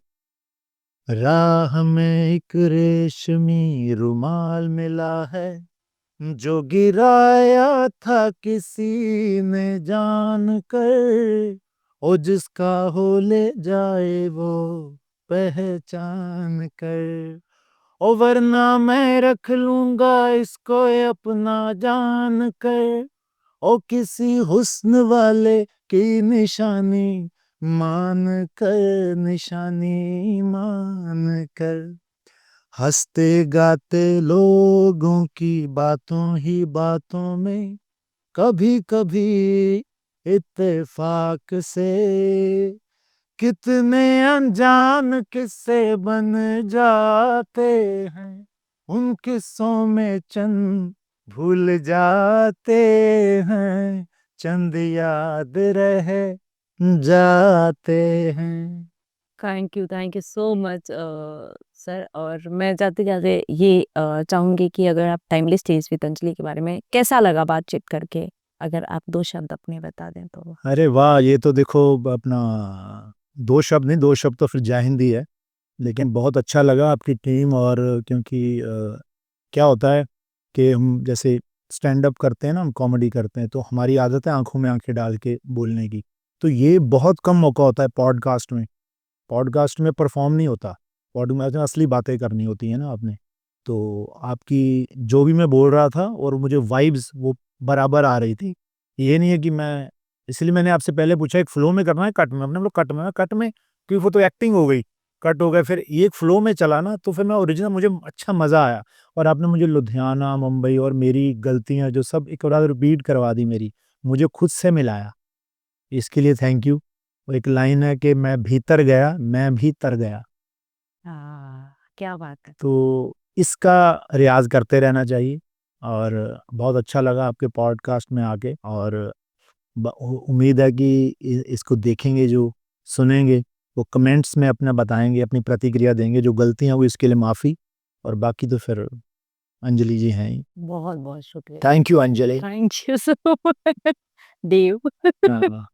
राह में एक रेशमी रुमाल मिला है, जो गिराया था किसी ने जान कर, ओ जिसका हो ले जाए वो पहचान कर, ओ वरना मैं रख लूंगा इसको अपना जान कर, ओ किसी हुस्न वाले की निशानी मान कर, निशानी मान कर, हंसते गाते लोगों की बातों ही बातों में, कभी कभी इत्तेफाक से कितने अनजान किस्से बन जाते हैं, उन किस्सों में चंद भूल जाते हैं, चंद याद रह जाते हैं। Thank you so much sir. और मैं जाते-जाते ये चाहूँगी कि अगर आप टाइमलेस स्टेज विद के बारे में कैसा लगा बातचीत करके? अगर आप 2 शब्द अपने बता दें तो? अरे वाह! ये तो देखो अपना 2 शब्द नहीं, 2 शब्द तो फिर जय हिंद ही है। लेकिन बहुत अच्छा लगा आपकी टीम, और क्योंकि क्या होता है कि हम जैसे स्टैंड अप करते हैं ना, हम कॉमेडी करते हैं, तो हमारी आदत है आँखों में आँखें डाल के बोलने की। तो ये बहुत कम मौका होता है पॉडकास्ट में। पॉडकास्ट में परफॉर्म नहीं होता, पॉडकास्ट में असली बातें करनी होती है ना आपने। तो आपकी जो भी मैं बोल रहा था और मुझे वाइब्स वो बराबर आ रही थी। ये नहीं है कि मैं, इसलिए मैंने आपसे पहले पूछा एक फ्लो में करना है कट में, आपने बोला कट में क्योंकि वो तो एक्टिंग हो गई, कट हो गए, फिर ये फ्लो में चला ना तो फिर मैं ओरिजिनल, मुझे अच्छा मज़ा आया। और आपने मुझे लुधियाना, मुंबई और मेरी गलतियाँ जो सब एक बार रिपीट करवा दी मेरी, मुझे खुद से मिलाया। इसके लिए थैंक यू। वो एक लाइन है कि मैं भीतर गया, मैं भी तर गया। क्या बात है। तो इसका रियाज़ करते रहना चाहिए और बहुत अच्छा लगा आपके पॉडकास्ट में आके। और उम्मीद है कि इसको देखेंगे, जो सुनेंगे वो कमेंट्स में अपना बताएंगे, अपनी प्रतिक्रिया देंगे, जो गलतियाँ हुई इसके लिए माफ़ी। और बाकी तो फिर अंजलि जी हैं ही। बहुत बहुत शुक्रिया। Thank you Anjali. Thank you so much Dev. हाँ।